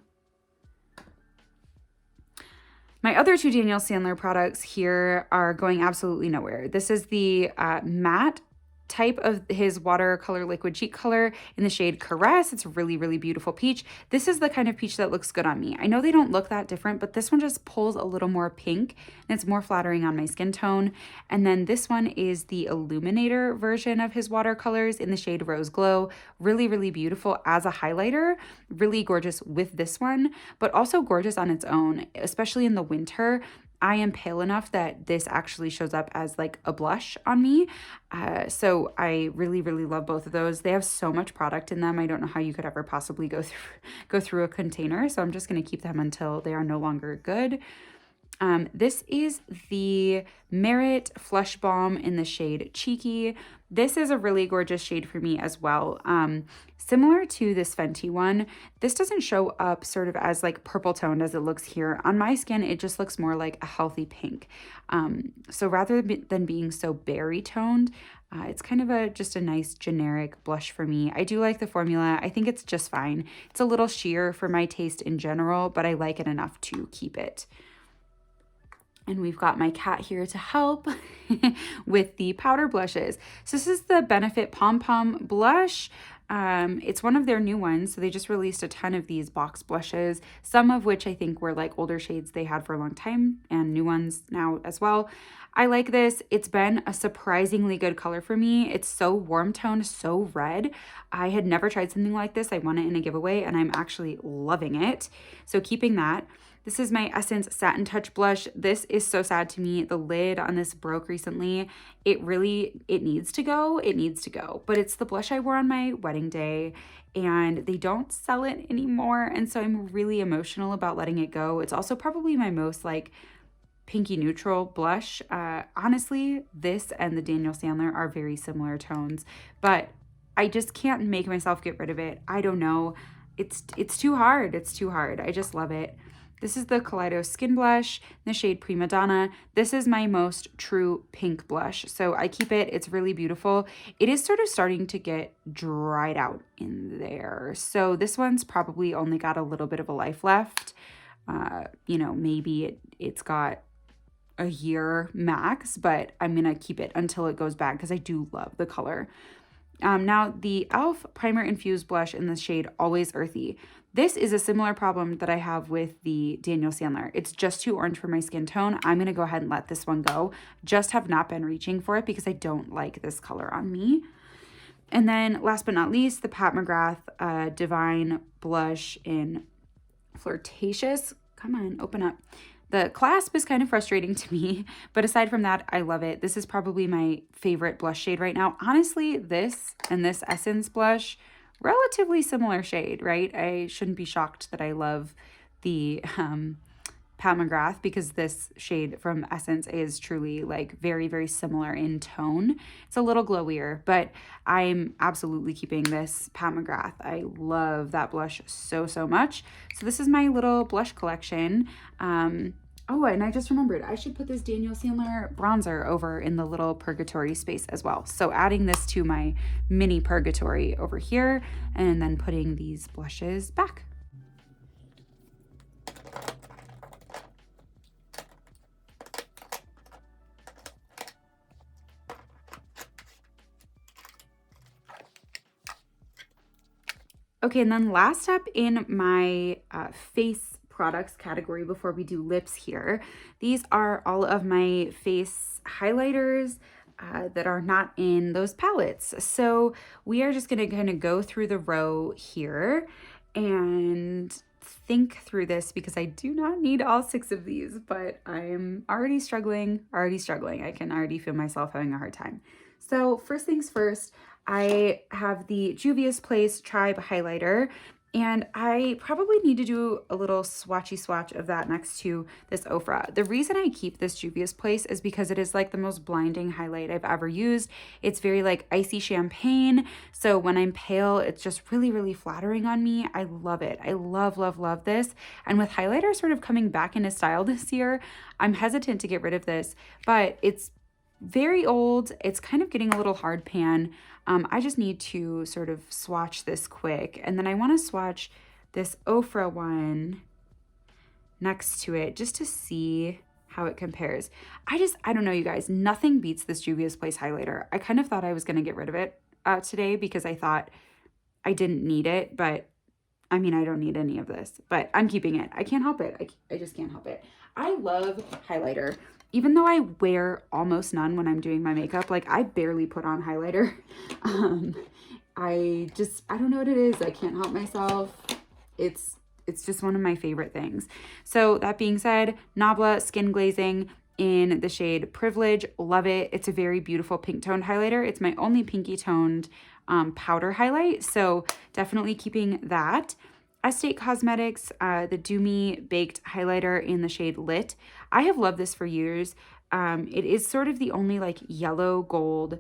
My other 2 Daniel Sandler products here are going absolutely nowhere. This is the matte type of his watercolor liquid cheek color in the shade Caress. It's a really beautiful peach. This is the kind of peach that looks good on me. I know they don't look that different, but this one just pulls a little more pink and it's more flattering on my skin tone. And then this one is the illuminator version of his watercolors in the shade Rose Glow. Really beautiful as a highlighter. Really gorgeous with this one, but also gorgeous on its own, especially in the winter. I am pale enough that this actually shows up as like a blush on me. So I really love both of those. They have so much product in them. I don't know how you could ever possibly go through a container. So I'm just going to keep them until they are no longer good. This is the Merit Flush Balm in the shade Cheeky. This is a really gorgeous shade for me as well. Similar to this Fenty one, this doesn't show up sort of as like purple toned as it looks here. On my skin, it just looks more like a healthy pink. So rather than being so berry toned, it's kind of just a nice generic blush for me. I do like the formula. I think it's just fine. It's a little sheer for my taste in general, but I like it enough to keep it. And we've got my cat here to help with the powder blushes. So this is the Benefit Pom Pom blush. It's one of their new ones. So they just released a ton of these box blushes, some of which I think were like older shades they had for a long time and new ones now as well. I like this. It's been a surprisingly good color for me. It's so warm toned, so red. I had never tried something like this. I won it in a giveaway and I'm actually loving it. So keeping that. This is my Essence Satin Touch blush. This is so sad to me. The lid on this broke recently. It needs to go. It needs to go. But it's the blush I wore on my wedding day and they don't sell it anymore. And so I'm really emotional about letting it go. It's also probably my most like pinky neutral blush. Honestly, this and the Daniel Sandler are very similar tones, but I just can't make myself get rid of it. I don't know. It's too hard. It's too hard. I just love it. This is the Kaleido Skin Blush in the shade Prima Donna. This is my most true pink blush. So I keep it. It's really beautiful. It is sort of starting to get dried out in there. So this one's probably only got a little bit of a life left. You know, maybe it's got a year max, but I'm going to keep it until it goes bad because I do love the color. Now the e.l.f. Primer Infused Blush in the shade Always Earthy. This is a similar problem that I have with the Daniel Sandler. It's just too orange for my skin tone. I'm going to go ahead and let this one go. Just have not been reaching for it because I don't like this color on me. And then last but not least, the Pat McGrath Divine Blush in Flirtatious. Come on, open up. The clasp is kind of frustrating to me, but aside from that, I love it. This is probably my favorite blush shade right now. Honestly, this and this Essence blush, relatively similar shade, right? I shouldn't be shocked that I love the Pat McGrath because this shade from Essence is truly like very, very similar in tone. It's a little glowier, but I'm absolutely keeping this Pat McGrath. I love that blush so, so much. So this is my little blush collection. Oh, and I just remembered, I should put this Daniel Sandler bronzer over in the little Purgatory space as well. So adding this to my mini Purgatory over here, and then putting these blushes back. Okay, and then last up in my face products category before we do lips here. These are all of my face highlighters that are not in those palettes. So we are just gonna kind of go through the row here and think through this because I do not need all 6 of these, but I'm already struggling. I can already feel myself having a hard time. So first things first, I have the Juvia's Place Tribe highlighter. And I probably need to do a little swatchy swatch of that next to this Ofra. The reason I keep this Juvia's Place is because it is like the most blinding highlight I've ever used. It's very like icy champagne. So when I'm pale, it's just really, really flattering on me. I love it. I love, love, love this. And with highlighter sort of coming back into style this year, I'm hesitant to get rid of this, but it's very old. It's kind of getting a little hard pan. I just need to sort of swatch this quick. And then I want to swatch this Ofra one next to it just to see how it compares. I don't know, you guys, nothing beats this Juvia's Place highlighter. I kind of thought I was going to get rid of it today because I thought I didn't need it, but I mean, I don't need any of this, but I'm keeping it. I can't help it. I just can't help it. I love highlighter. Even though I wear almost none when I'm doing my makeup, like I barely put on highlighter. I don't know what it is. I can't help myself. It's just one of my favorite things. So that being said, Nabla Skin Glazing in the shade Privilege. Love it. It's a very beautiful pink toned highlighter. It's my only pinky toned powder highlight. So definitely keeping that. Estate Cosmetics, the Do Me Baked Highlighter in the shade Lit. I have loved this for years. It is sort of the only like yellow gold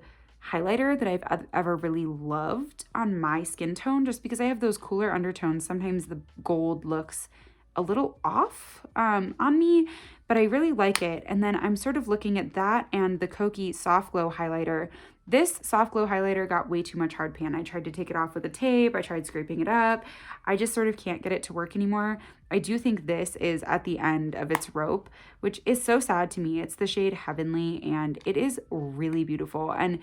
highlighter that I've ever really loved on my skin tone, just because I have those cooler undertones. Sometimes the gold looks a little off on me, but I really like it. And then I'm sort of looking at that and the Kokie Soft Glow highlighter. This Soft Glow highlighter got way too much hard pan. I tried to take it off with a tape. I tried scraping it up. I just sort of can't get it to work anymore. I do think this is at the end of its rope, which is so sad to me. It's the shade Heavenly, and it is really beautiful. And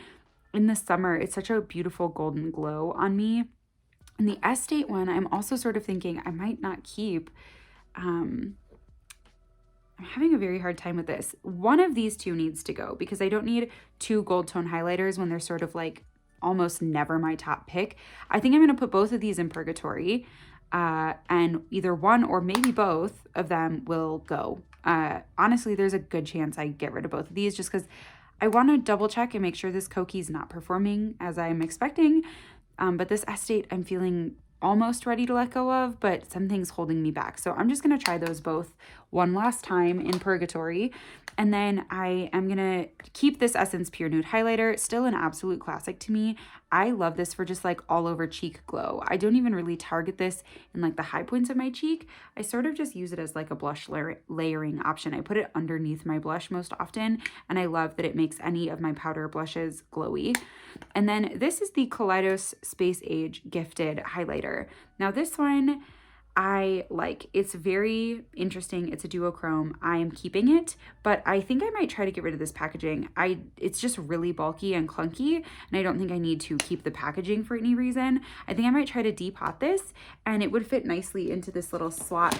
in the summer, it's such a beautiful golden glow on me. And the Estate one, I'm also sort of thinking I might not keep. I'm having a very hard time with this. One of these two needs to go because I don't need two gold tone highlighters when they're sort of like almost never my top pick. I think I'm going to put both of these in Purgatory, and either one or maybe both of them will go. Honestly, there's a good chance I get rid of both of these just because I want to double check and make sure this Kokie's not performing as I'm expecting. But this Estate I'm feeling almost ready to let go of, but something's holding me back. So I'm just going to try those both one last time in Purgatory. And then I am going to keep this Essence Pure Nude highlighter. Still an absolute classic to me. I love this for just like all over cheek glow. I don't even really target this in like the high points of my cheek. I sort of just use it as like a blush layering option. I put it underneath my blush most often, and I love that it makes any of my powder blushes glowy. And then this is the Kaleidos Space Age Gifted highlighter. Now this one I like. It's very interesting. It's a duochrome. I am keeping it, but I think I might try to get rid of this packaging. It's just really bulky and clunky, and I don't think I need to keep the packaging for any reason. I think I might try to depot this, and it would fit nicely into this little slot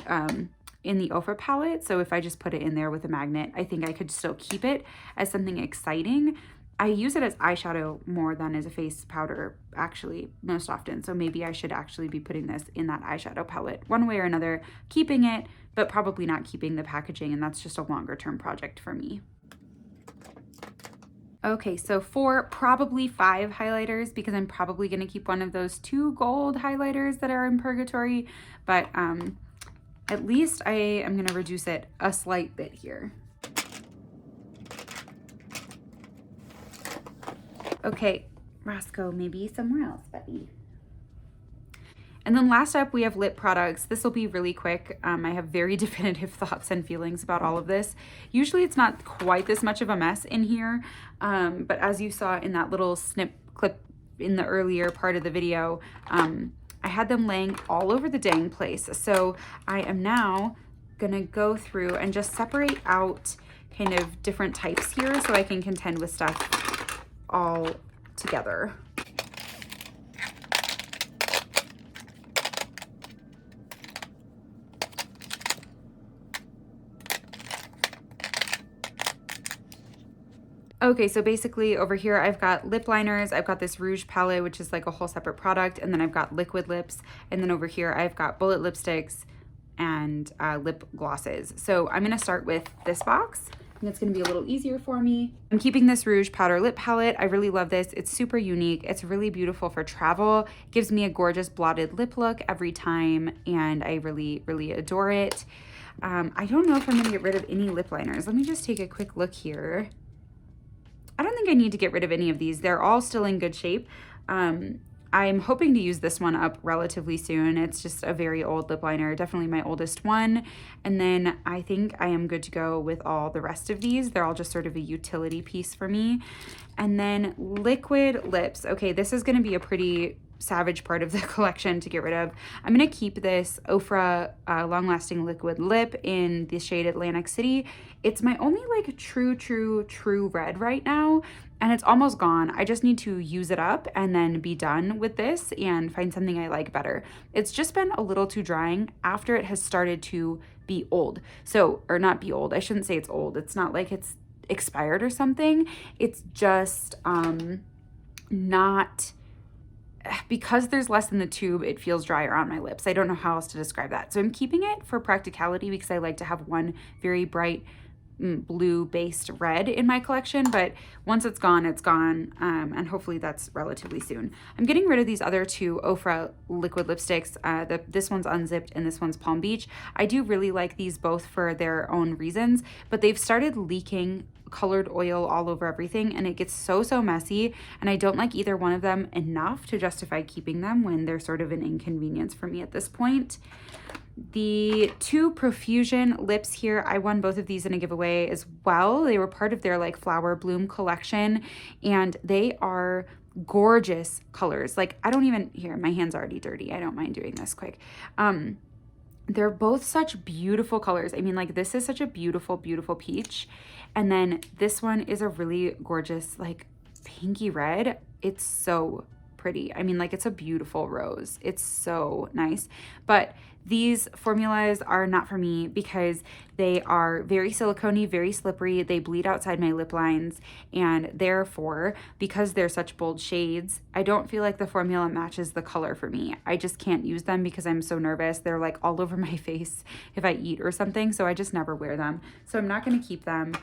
in the Ofra palette. So if I just put it in there with a magnet, I think I could still keep it as something exciting. I use it as eyeshadow more than as a face powder, actually, most often. So maybe I should actually be putting this in that eyeshadow palette one way or another, keeping it, but probably not keeping the packaging. And that's just a longer term project for me. Okay, so for probably 5 highlighters, because I'm probably going to keep one of those 2 gold highlighters that are in Purgatory, but at least I am going to reduce it a slight bit here. Okay, Roscoe, maybe somewhere else, buddy. And then last up, we have lip products. This will be really quick. I have very definitive thoughts and feelings about all of this. Usually it's not quite this much of a mess in here, but as you saw in that little snip clip in the earlier part of the video, I had them laying all over the dang place. So I am now gonna go through and just separate out kind of different types here so I can contend with stuff all together. Okay, so basically over here I've got lip liners, I've got this rouge palette, which is like a whole separate product, and then I've got liquid lips, and then over here I've got bullet lipsticks and lip glosses. So I'm gonna start with this box. And it's going to be a little easier for me. I'm keeping this Rouge Powder Lip Palette. I really love this. It's super unique. It's really beautiful for travel. It gives me a gorgeous blotted lip look every time, and I really, really adore it. I don't know if I'm going to get rid of any lip liners. Let me just take a quick look here. I don't think I need to get rid of any of these. They're all still in good shape. I'm hoping to use this one up relatively soon. It's just a very old lip liner, definitely my oldest one. And then I think I am good to go with all the rest of these. They're all just sort of a utility piece for me. And then liquid lips. Okay, this is gonna be a pretty savage part of the collection to get rid of. I'm gonna keep this Ofra Long Lasting Liquid Lip in the shade Atlantic City. It's my only like true red right now, and it's almost gone. I just need to use it up and then be done with this and find something I like better. It's just been a little too drying after it has started to be old. So, or not be old, I shouldn't say it's old. It's not like it's expired or something. It's just not, because there's less in the tube, it feels drier on my lips. I don't know how else to describe that. So I'm keeping it for practicality because I like to have one very bright blue based red in my collection, but once it's gone, and hopefully that's relatively soon. I'm getting rid of these other two Ofra liquid lipsticks. This one's Unzipped and this one's Palm Beach. I do really like these both for their own reasons, but they've started leaking colored oil all over everything, and it gets so messy, and I don't like either one of them enough to justify keeping them when they're sort of an inconvenience for me at this point. The two Profusion lips here, I won both of these in a giveaway as well. They were part of their like Flower Bloom collection, and they are gorgeous colors. Like, I don't even, here, my hand's already dirty. I don't mind doing this quick. They're both such beautiful colors. I mean, like, this is such a beautiful, beautiful peach. And then this one is a really gorgeous, like, pinky red. It's so pretty. I mean, like, it's a beautiful rose. It's so nice. But these formulas are not for me because they are very silicone-y, very slippery. They bleed outside my lip lines, and therefore, because they're such bold shades, I don't feel like the formula matches the color for me. I just can't use them because I'm so nervous. They're like all over my face if I eat or something, so I just never wear them. So I'm not going to keep them.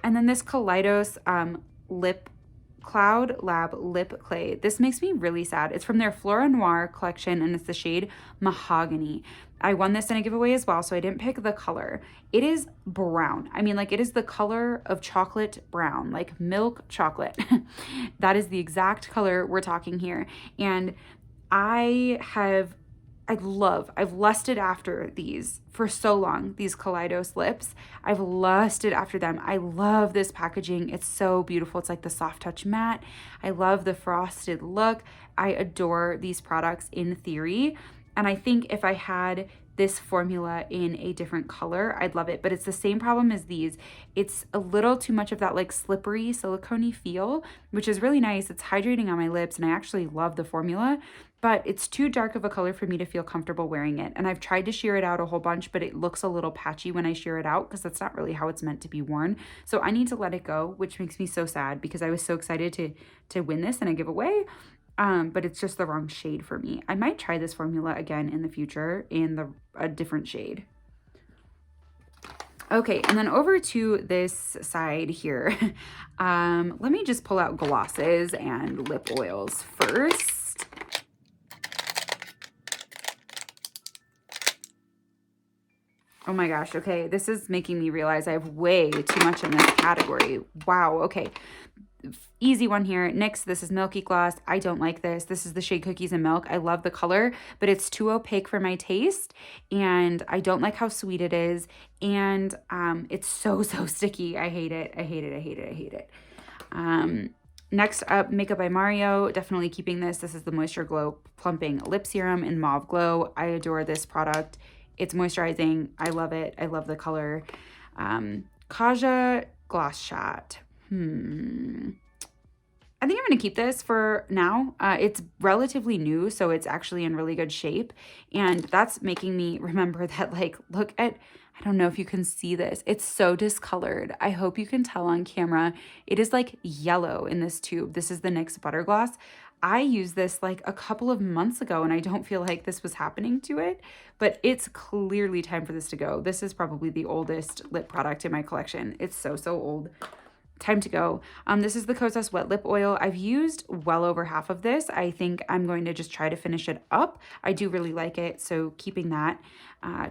And then this Kaleidos Lip Cloud Lab Lip Clay. This makes me really sad. It's from their Flora Noir collection, and it's the shade Mahogany. I won this in a giveaway as well, so I didn't pick the color. It is brown. I mean, like, it is the color of chocolate brown, like milk chocolate. That is the exact color we're talking here. And I've lusted after these for so long, these Kaleidos lips. I've lusted after them. I love this packaging. It's so beautiful. It's like the soft touch matte. I love the frosted look. I adore these products in theory. And I think if I had this formula in a different color, I'd love it. But it's the same problem as these. It's a little too much of that like slippery silicone-y feel, which is really nice. It's hydrating on my lips, and I actually love the formula, but it's too dark of a color for me to feel comfortable wearing it. And I've tried to sheer it out a whole bunch, but it looks a little patchy when I sheer it out because that's not really how it's meant to be worn. So I need to let it go, which makes me so sad because I was so excited to win this in a giveaway. But it's just the wrong shade for me. I might try this formula again in the future in a different shade. Okay, and then over to this side here. Let me just pull out glosses and lip oils first. Oh my gosh, okay, this is making me realize I have way too much in this category. Wow, okay. Easy one here. NYX, this is Milky Gloss. I don't like this. This is the shade Cookies and Milk. I love the color, but it's too opaque for my taste, and I don't like how sweet it is, and it's so sticky. I hate it. I hate it. I hate it. I hate it. Next up, Makeup by Mario. Definitely keeping this. This is the Moisture Glow Plumping Lip Serum in Mauve Glow. I adore this product. It's moisturizing. I love it. I love the color. Kaja Gloss Shot. I think I'm going to keep this for now. It's relatively new, so it's actually in really good shape. And that's making me remember that, like, look at, I don't know if you can see this. It's so discolored. I hope you can tell on camera. It is like yellow in this tube. This is the NYX Butter Gloss. I used this like a couple of months ago, and I don't feel like this was happening to it, but it's clearly time for this to go. This is probably the oldest lip product in my collection. It's so old. Time to go. This is the Kosas Wet Lip Oil. I've used well over half of this. I think I'm going to just try to finish it up. I do really like it, so keeping that.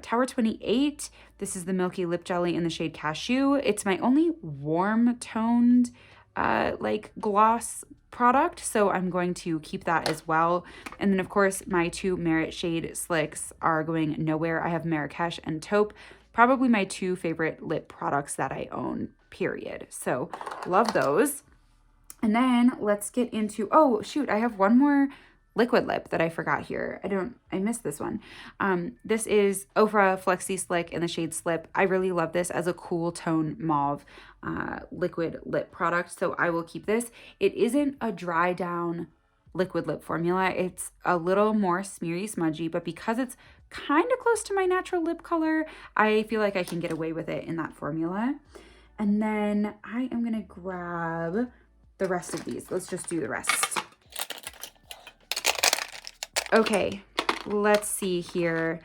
Tower 28. This is the Milky Lip Jelly in the shade Cashew. It's my only warm toned like gloss product, so I'm going to keep that as well. And then of course my two Merit Shade Slicks are going nowhere. I have Marrakesh and Taupe, probably my two favorite lip products that I own, period. So love those. And then let's get into, oh shoot, I have one more liquid lip that I forgot here. I missed this one. This is Ofra Flexi Slick in the shade Slip. I really love this as a cool tone mauve liquid lip product, so I will keep this. It isn't a dry down liquid lip formula. It's a little more smeary smudgy, but because it's kind of close to my natural lip color, I feel like I can get away with it in that formula. And then I am gonna grab the rest of these. Let's just do the rest. Okay, let's see here.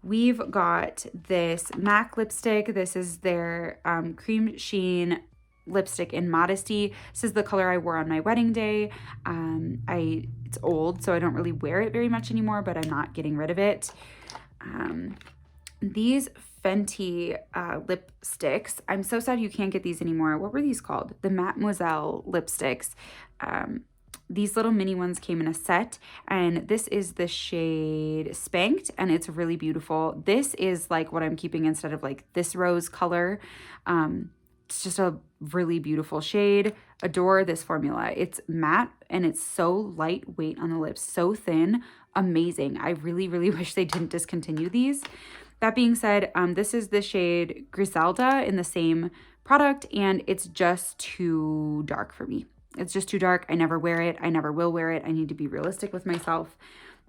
we've got this MAC lipstick. This is their Cream Sheen lipstick in Modesty. This is the color I wore on my wedding day. It's old, so I don't really wear it very much anymore, but I'm not getting rid of it. These Fenty lipsticks, I'm so sad you can't get these anymore. What were these called? The Mademoiselle lipsticks. These little mini ones came in a set, and this is the shade Spanked, and it's really beautiful. This is like what I'm keeping instead of like this rose color. It's just a really beautiful shade. Adore this formula. It's matte and it's so lightweight on the lips, so thin, amazing. I really, really wish they didn't discontinue these. That being said, this is the shade Griselda in the same product, and it's just too dark for me. It's just too dark. I never wear it. I never will wear it. I need to be realistic with myself.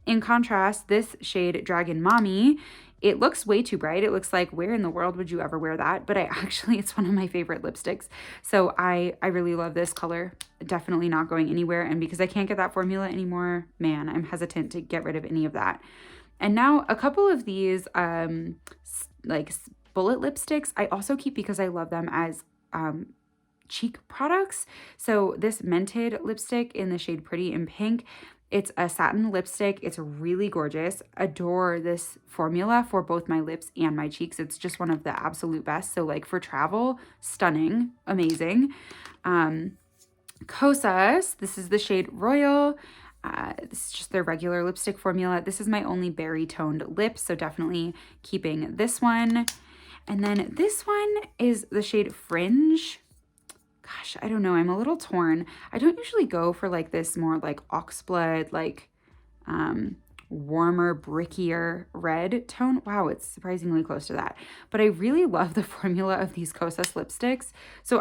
In contrast, this shade Dragon Mommy, it looks way too bright. It looks like, where in the world would you ever wear that? But it's one of my favorite lipsticks. So I really love this color. Definitely not going anywhere. And because I can't get that formula anymore, man, I'm hesitant to get rid of any of that. And now a couple of these like bullet lipsticks, I also keep because I love them as cheek products. So this Mented lipstick in the shade Pretty in Pink, it's a satin lipstick. It's really gorgeous. Adore this formula for both my lips and my cheeks. It's just one of the absolute best. So like for travel, stunning, amazing. Kosas, this is the shade Royal. This is just their regular lipstick formula. This is my only berry toned lip, so definitely keeping this one. And then this one is the shade Fringe. Gosh, I don't know. I'm a little torn. I don't usually go for like this more like oxblood, like warmer, brickier red tone. Wow, it's surprisingly close to that. But I really love the formula of these Kosas lipsticks. So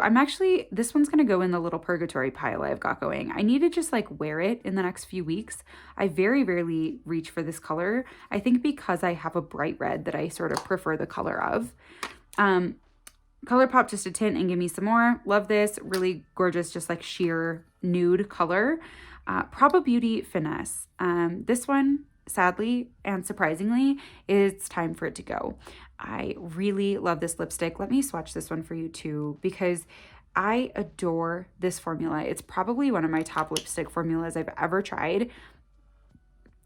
this one's going to go in the little Purgatory pile I've got going. I need to just like wear it in the next few weeks. I very rarely reach for this color. I think because I have a bright red that I sort of prefer the color of. ColourPop just a tint and give me some more. Love this. Really gorgeous, just like sheer nude color. Proba Beauty Finesse. This one, sadly and surprisingly, it's time for it to go. I really love this lipstick. Let me swatch this one for you too, because I adore this formula. It's probably one of my top lipstick formulas I've ever tried,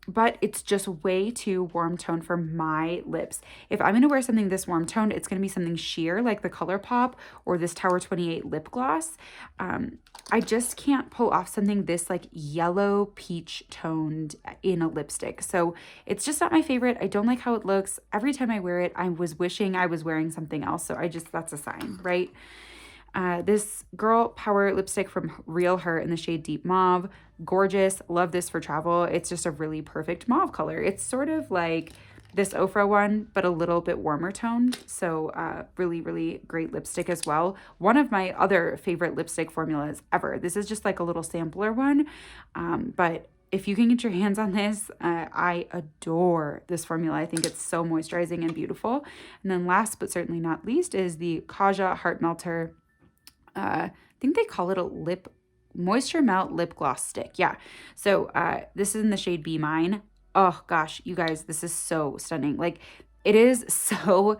but it's just way too warm toned for my lips. If I'm gonna wear something this warm toned, it's gonna be something sheer like the ColourPop or this Tower 28 lip gloss. I just can't pull off something this like yellow peach toned in a lipstick. So it's just not my favorite. I don't like how it looks. Every time I wear it, I was wishing I was wearing something else. So that's a sign, right? This Girl Power lipstick from Real Her in the shade Deep Mauve. Gorgeous. Love this for travel. It's just a really perfect mauve color. It's sort of like this Ofra one, but a little bit warmer toned. So really, really great lipstick as well. One of my other favorite lipstick formulas ever. This is just like a little sampler one. But if you can get your hands on this, I adore this formula. I think it's so moisturizing and beautiful. And then last but certainly not least is the Kaja Heart Melter. I think they call it a Moisture Melt lip gloss stick. Yeah. So this is in the shade Be Mine. Oh gosh, you guys, this is so stunning. Like it is so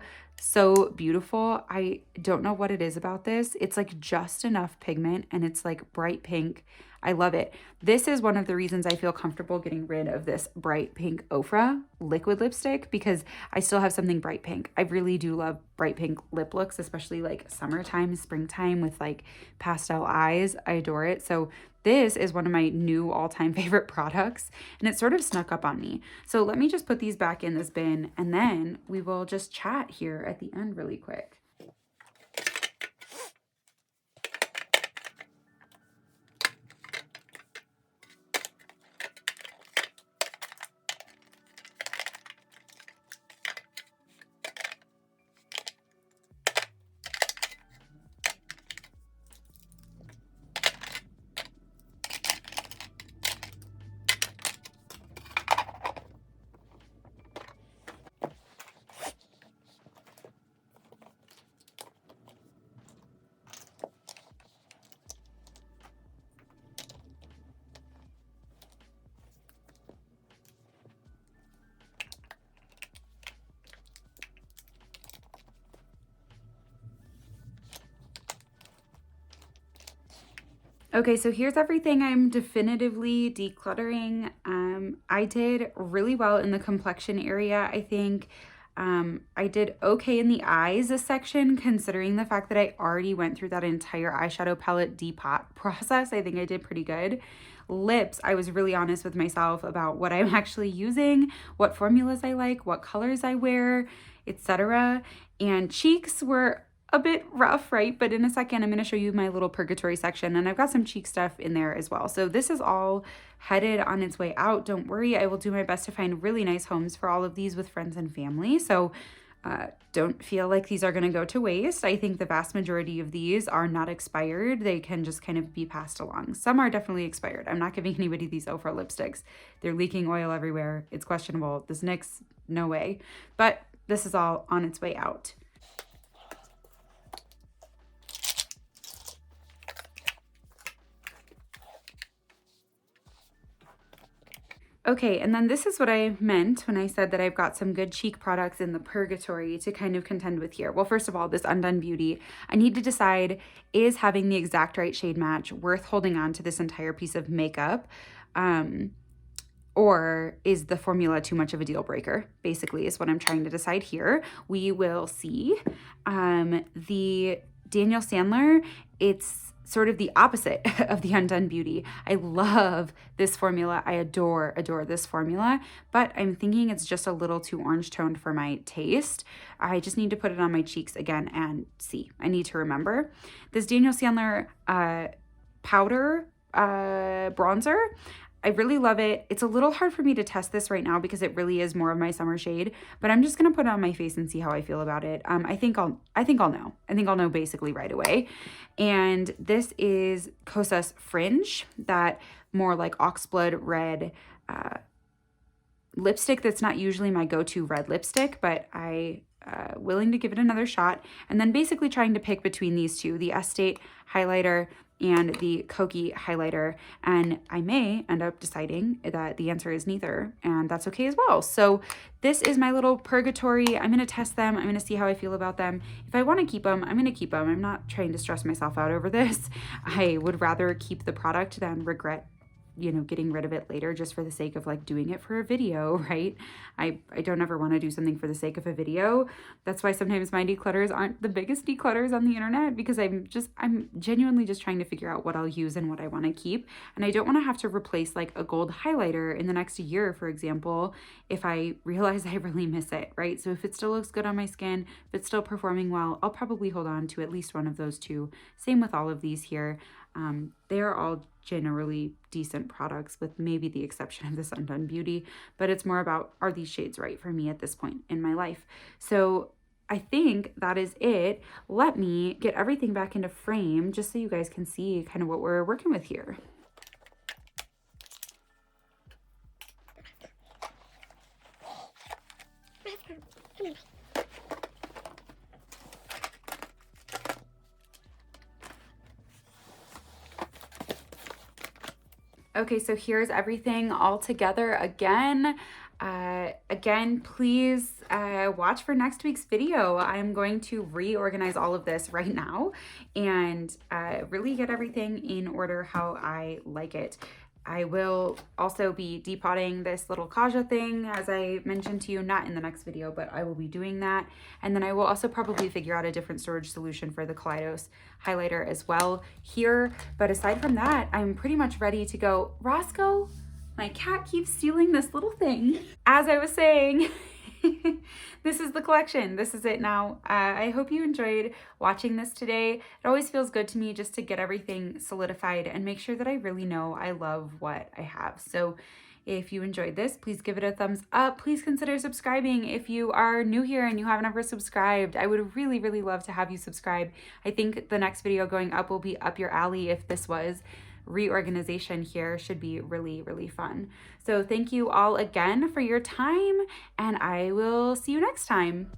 beautiful. I don't know what it is about this. It's like just enough pigment and it's like bright pink. I love it. This is one of the reasons I feel comfortable getting rid of this bright pink Ofra liquid lipstick, because I still have something bright pink. I really do love bright pink lip looks, especially like summertime, springtime with like pastel eyes. I adore it. So this is one of my new all-time favorite products, and it sort of snuck up on me. So let me just put these back in this bin, and then we will just chat here at the end really quick. Okay, so here's everything I'm definitively decluttering. I did really well in the complexion area. I think I did okay in the eyes section, considering the fact that I already went through that entire eyeshadow palette depot process. I think I did pretty good. Lips, I was really honest with myself about what I'm actually using, what formulas I like, what colors I wear, etc. And cheeks were a bit rough, right? But in a second, I'm going to show you my little Purgatory section, and I've got some cheek stuff in there as well. So this is all headed on its way out. Don't worry, I will do my best to find really nice homes for all of these with friends and family. So don't feel like these are going to go to waste. I think the vast majority of these are not expired. They can just kind of be passed along. Some are definitely expired. I'm not giving anybody these Ofra lipsticks. They're leaking oil everywhere. It's questionable. This NYX, no way. But this is all on its way out. Okay, and then this is what I meant when I said that I've got some good cheek products in the Purgatory to kind of contend with here. Well, first of all, this Undone Beauty, I need to decide, is having the exact right shade match worth holding on to this entire piece of makeup? Or is the formula too much of a deal breaker? Basically is what I'm trying to decide here. We will see. The Daniel Sandler, it's sort of the opposite of the Undone Beauty. I love this formula. I adore this formula, but I'm thinking it's just a little too orange toned for my taste. I just need to put it on my cheeks again and see. I need to remember. This Daniel Sandler powder bronzer, I really love it. It's a little hard for me to test this right now because it really is more of my summer shade, but I'm just gonna put it on my face and see how I feel about it. I think I'll know. I think I'll know basically right away. And this is Kosas Fringe, that more like oxblood red lipstick that's not usually my go-to red lipstick, but I willing to give it another shot. And then basically trying to pick between these two, the Estate highlighter and the Koki highlighter, and I may end up deciding that the answer is neither, and that's okay as well. So this is my little Purgatory. I'm going to test them. I'm going to see how I feel about them. If I want to keep them, I'm going to keep them. I'm not trying to stress myself out over this. I would rather keep the product than regret, you know, getting rid of it later just for the sake of like doing it for a video, right? I don't ever want to do something for the sake of a video. That's why sometimes my declutters aren't the biggest declutters on the internet, because I'm genuinely just trying to figure out what I'll use and what I want to keep. And I don't want to have to replace like a gold highlighter in the next year, for example, if I realize I really miss it, right? So if it still looks good on my skin, if it's still performing well, I'll probably hold on to at least one of those two. Same with all of these here. They are all generally decent products, with maybe the exception of this Undone Beauty, but it's more about, are these shades right for me at this point in my life? So I think that is it. Let me get everything back into frame just so you guys can see kind of what we're working with here. Okay, so here's everything all together again. Again, please watch for next week's video. I'm going to reorganize all of this right now and really get everything in order how I like it. I will also be depotting this little Kaja thing, as I mentioned to you, not in the next video, but I will be doing that. And then I will also probably figure out a different storage solution for the Kaleidos highlighter as well here. But aside from that, I'm pretty much ready to go. Roscoe, my cat keeps stealing this little thing. As I was saying, this is the collection. This is it now. I hope you enjoyed watching this today. It always feels good to me just to get everything solidified and make sure that I really know I love what I have. So if you enjoyed this, please give it a thumbs up. Please consider subscribing if you are new here and you haven't ever subscribed. I would really, really love to have you subscribe. I think the next video going up will be up your alley. If this was reorganization here, should be really, really fun. So thank you all again for your time, and I will see you next time.